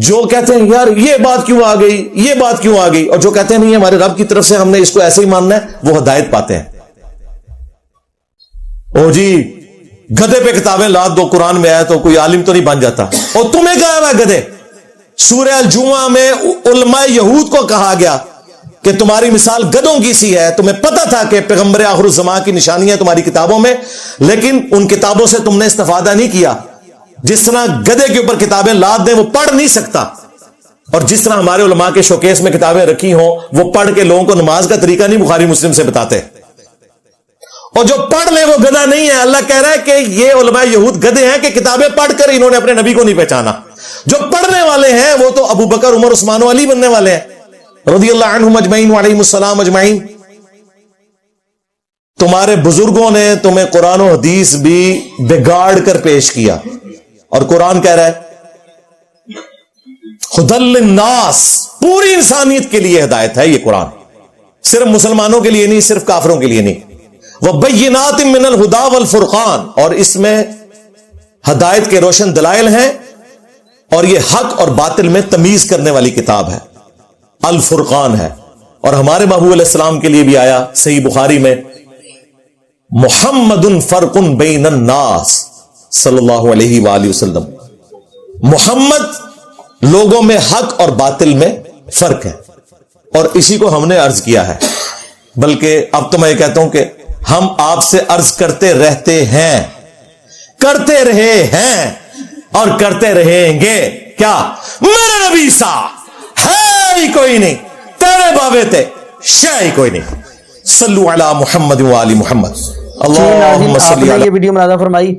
جو کہتے ہیں یار یہ بات کیوں آ گئی، یہ بات کیوں آ گئی، اور جو کہتے ہیں نہیں ہمارے رب کی طرف سے ہم نے اس کو ایسے ہی ماننا ہے، وہ ہدایت پاتے ہیں. او جی گدھے پہ کتابیں لاد دو، قرآن میں آیا تو کوئی عالم تو نہیں بن جاتا. اور تمہیں کہا ہوا گدھے؟ سورہ الجمعہ میں علماء یہود کو کہا گیا کہ تمہاری مثال گدھوں کی سی ہے. تمہیں پتا تھا کہ پیغمبر آخر الزمان کی نشانیاں تمہاری کتابوں میں، لیکن ان کتابوں سے تم نے استفادہ نہیں کیا. جس طرح گدھے کے اوپر کتابیں لاد دیں وہ پڑھ نہیں سکتا، اور جس طرح ہمارے علماء کے شوکیس میں کتابیں رکھی ہوں وہ پڑھ کے لوگوں کو نماز کا طریقہ نہیں بخاری مسلم سے بتاتے، اور جو پڑھ لے وہ گدھا نہیں ہے. اللہ کہہ رہا ہے کہ یہ علماء یہود گدھے ہیں کہ کتابیں پڑھ کر انہوں نے اپنے نبی کو نہیں پہچانا. جو پڑھنے والے ہیں وہ تو ابو بکر، عمر، عثمان و علی بننے والے ہیں رضی اللہ عنہم اجمعین وعلیہم السلام اجمعین. تمہارے بزرگوں نے تمہیں قرآن و حدیث بھی بگاڑ کر پیش کیا، اور قرآن کہہ رہا ہے ہدی للناس، پوری انسانیت کے لیے ہدایت ہے یہ قرآن، صرف مسلمانوں کے لیے نہیں، صرف کافروں کے لیے نہیں. وَبَيِّنَاتٍ مِّنَ الْهُدَى وَالْفُرْقَانِ، اور اس میں ہدایت کے روشن دلائل ہیں، اور یہ حق اور باطل میں تمیز کرنے والی کتاب ہے، الفرقان ہے. اور ہمارے محبوب علیہ السلام کے لیے بھی آیا صحیح بخاری میں محمد فرق بین الناس صلی اللہ علیہ وآلہ وسلم. محمد لوگوں میں حق اور باطل میں فرق ہے، اور اسی کو ہم نے عرض کیا ہے. بلکہ اب تو میں یہ کہتا ہوں کہ ہم آپ سے عرض کرتے رہتے ہیں، کرتے رہے ہیں اور کرتے رہیں گے. کیا میرے نبی سا ہے ہی کوئی نہیں، تیرے بابے تے شے ہی کوئی نہیں. صلو علی محمد و آل محمد. اللہم صلی آپ علی. نے یہ ویڈیو ملاحظہ فرمائی.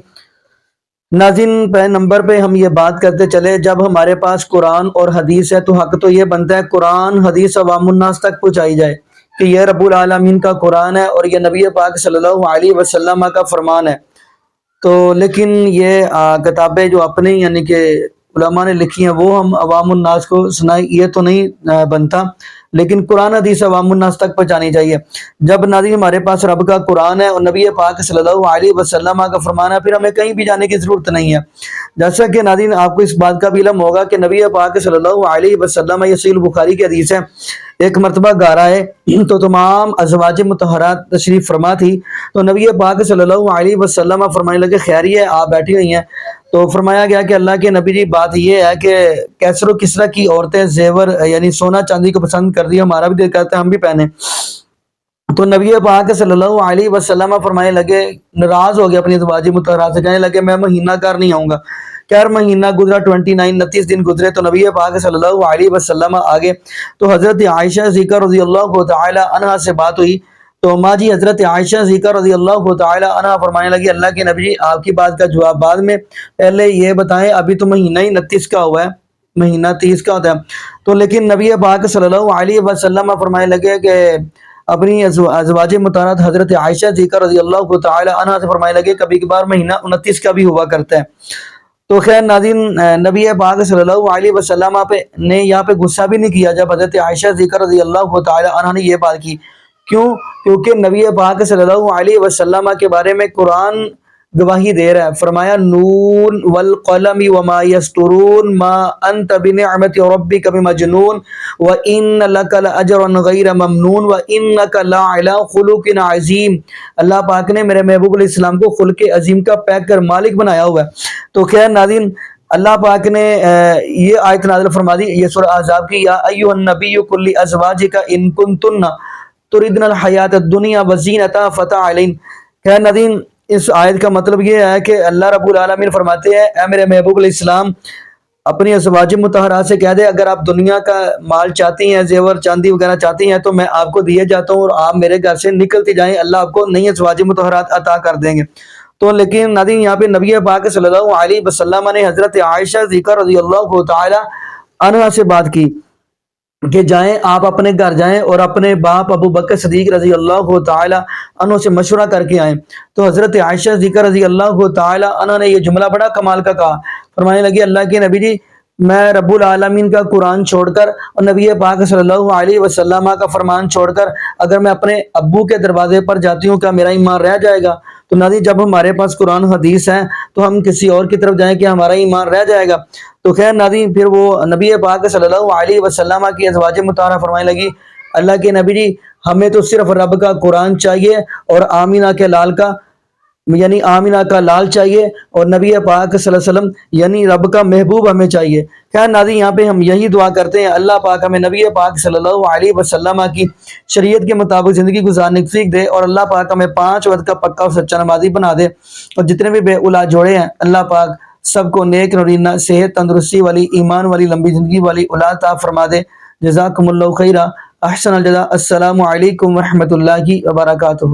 ناظرین پہ نمبر پہ ہم یہ بات کرتے چلے، جب ہمارے پاس قرآن اور حدیث ہے تو حق تو یہ بنتا ہے قرآن حدیث عوام الناس تک پہنچائی جائے کہ یہ رب العالمین کا قرآن ہے اور یہ نبی پاک صلی اللہ علیہ وسلم کا فرمان ہے. تو لیکن یہ کتابیں جو اپنے یعنی کہ علماء نے لکھی ہیں وہ ہم عوام الناس کو سنائیں، یہ تو نہیں بنتا، لیکن قرآن حدیث عوام الناس تک پہنچانی چاہیے. جب ناظرین ہمارے پاس رب کا قرآن ہے اور نبی پاک صلی اللہ علیہ وسلم کا فرمان ہے، پھر ہمیں کہیں بھی جانے کی ضرورت نہیں ہے. جیسا کہ ناظرین آپ کو اس بات کا بھی علم ہوگا کہ نبی پاک صلی اللہ علیہ وسلم، یہ صحیح البخاری کی حدیث ہے، ایک مرتبہ گارا ہے تو تمام ازواج مطہرات تشریف فرما تھی، تو نبی پاک صلی اللہ علیہ وسلم فرمانے لگے خیریت ہے آپ بیٹھی ہوئی ہیں؟ تو فرمایا گیا کہ اللہ کے نبی جی بات یہ ہے کہ کیسر و کسرا کی عورتیں زیور یعنی سونا چاندی کو پسند کر دی، ہمارا بھی دل کرتا ہے ہم بھی پہنے. تو نبی پاک صلی اللہ علیہ وسلم فرمانے لگے، ناراض ہو گیا اپنی ازواج مطہرات سے، کہنے لگے میں مہینہ کار نہیں آؤں گا. خیر مہینہ گزرا، 29 دن گزرے تو نبی پاک صلی اللہ علیہ وسلم آگے تو حضرت عائشہ صدیقہ رضی اللہ تعالی عنہا سے بات ہوئی. تو ماں جی حضرت عائشہ صدیقہ رضی اللہ تعالی عنہا فرمانے لگی اللہ کے نبی جی آپ کی بات کا جواب بعد میں، پہلے یہ بتائیں ابھی تو مہینہ ہی 29 کا ہوا ہے، مہینہ 30 کا ہوتا ہے. تو لیکن نبی پاک صلی اللہ علیہ وسلم فرمانے لگے کہ اپنی ازواج مطہرات حضرت عائشہ صدیقہ رضی اللہ تعالی عنہا سے فرمانے لگے کبھی کبھار مہینہ 29 کا بھی ہوا کرتا ہے. تو خیر ناظرین نبی پاک صلی اللہ علیہ وسلم نے یہاں پہ غصہ بھی نہیں کیا جب حضرت عائشہ صدیقہ رضی اللہ تعالی عنہا نے یہ بات کی. کیوں؟ کیونکہ نبی پاک صلی اللہ علیہ وسلم کے بارے میں قرآن گواہی دے رہا ہے. فرمایا نون والقلم وما یسطرون ما انت بنعمت ربک بمجنون وان لک لاجرا غیر ممنون وانک لعلی خلق عظیم. اللہ پاک نے میرے محبوب علیہ السلام کو خلق عظیم کا پیک کر مالک بنایا ہوا ہے. تو خیر ناظرین اللہ پاک نے یہ آیت نازل فرما دی، یہ سورہ احزاب کی، یا ایھا النبی قل لازواجک ان کنتن تردن الحیات الدنیا وزینتها فتعالین. خیر ناظرین اس آیت کا مطلب یہ ہے کہ اللہ رب العالمین فرماتے ہیں اے میرے محبوب علیہ السلام اپنی ازواج مطہرات سے کہہ دے اگر آپ دنیا کا مال چاہتی ہیں، زیور چاندی وغیرہ چاہتی ہیں تو میں آپ کو دیے جاتا ہوں اور آپ میرے گھر سے نکلتی جائیں، اللہ آپ کو نئی ازواج مطہرات عطا کر دیں گے۔ تو لیکن ناظرین یہاں پہ نبی پاک صلی اللہ علیہ وسلم نے حضرت عائشہ صدیقہ رضی اللہ تعالی عنہا سے بات کی کہ جائیں آپ اپنے گھر جائیں اور اپنے باپ ابو بکر صدیق رضی اللہ تعالی عنہ سے مشورہ کر کے آئیں۔ تو حضرت عائشہ صدیقہ رضی اللہ تعالی عنہ نے یہ جملہ بڑا کمال کا کہا، فرمانے لگی اللہ کے نبی جی میں رب العالمین کا قرآن چھوڑ کر اور نبی پاک صلی اللہ علیہ وسلم کا فرمان چھوڑ کر اگر میں اپنے ابو کے دروازے پر جاتی ہوں کیا میرا ایمان رہ جائے گا؟ تو ناظرین جب ہمارے پاس قرآن حدیث ہیں تو ہم کسی اور کی طرف جائیں کہ ہمارا ایمان رہ جائے گا؟ تو خیر ناظرین پھر وہ نبی پاک صلی اللہ علیہ وسلم کی ازواج مطہرہ فرمانے لگی اللہ کے نبی جی ہمیں تو صرف رب کا قرآن چاہیے اور آمینہ کے لال کا یعنی آمینہ کا لال چاہیے اور نبی پاک صلی اللہ علیہ وسلم یعنی رب کا محبوب ہمیں چاہیے۔ خیر ناظرین یہاں پہ ہم یہی دعا کرتے ہیں اللہ پاک ہمیں نبی پاک صلی اللہ علیہ وسلم کی شریعت کے مطابق زندگی گزارنے کی توفیق دے اور اللہ پاک ہمیں 5 وقت کا پکا اور سچا نمازی بنا دے، اور جتنے بھی بے اولاد جوڑے ہیں اللہ پاک سب کو نیک نورینہ صحت تندرستی والی ایمان والی لمبی زندگی والی اولاد عطا فرما دے۔ جزاکم اللہ خیرہ، احسن الجزاء، السلام علیکم ورحمۃ اللہ وبرکاتہ۔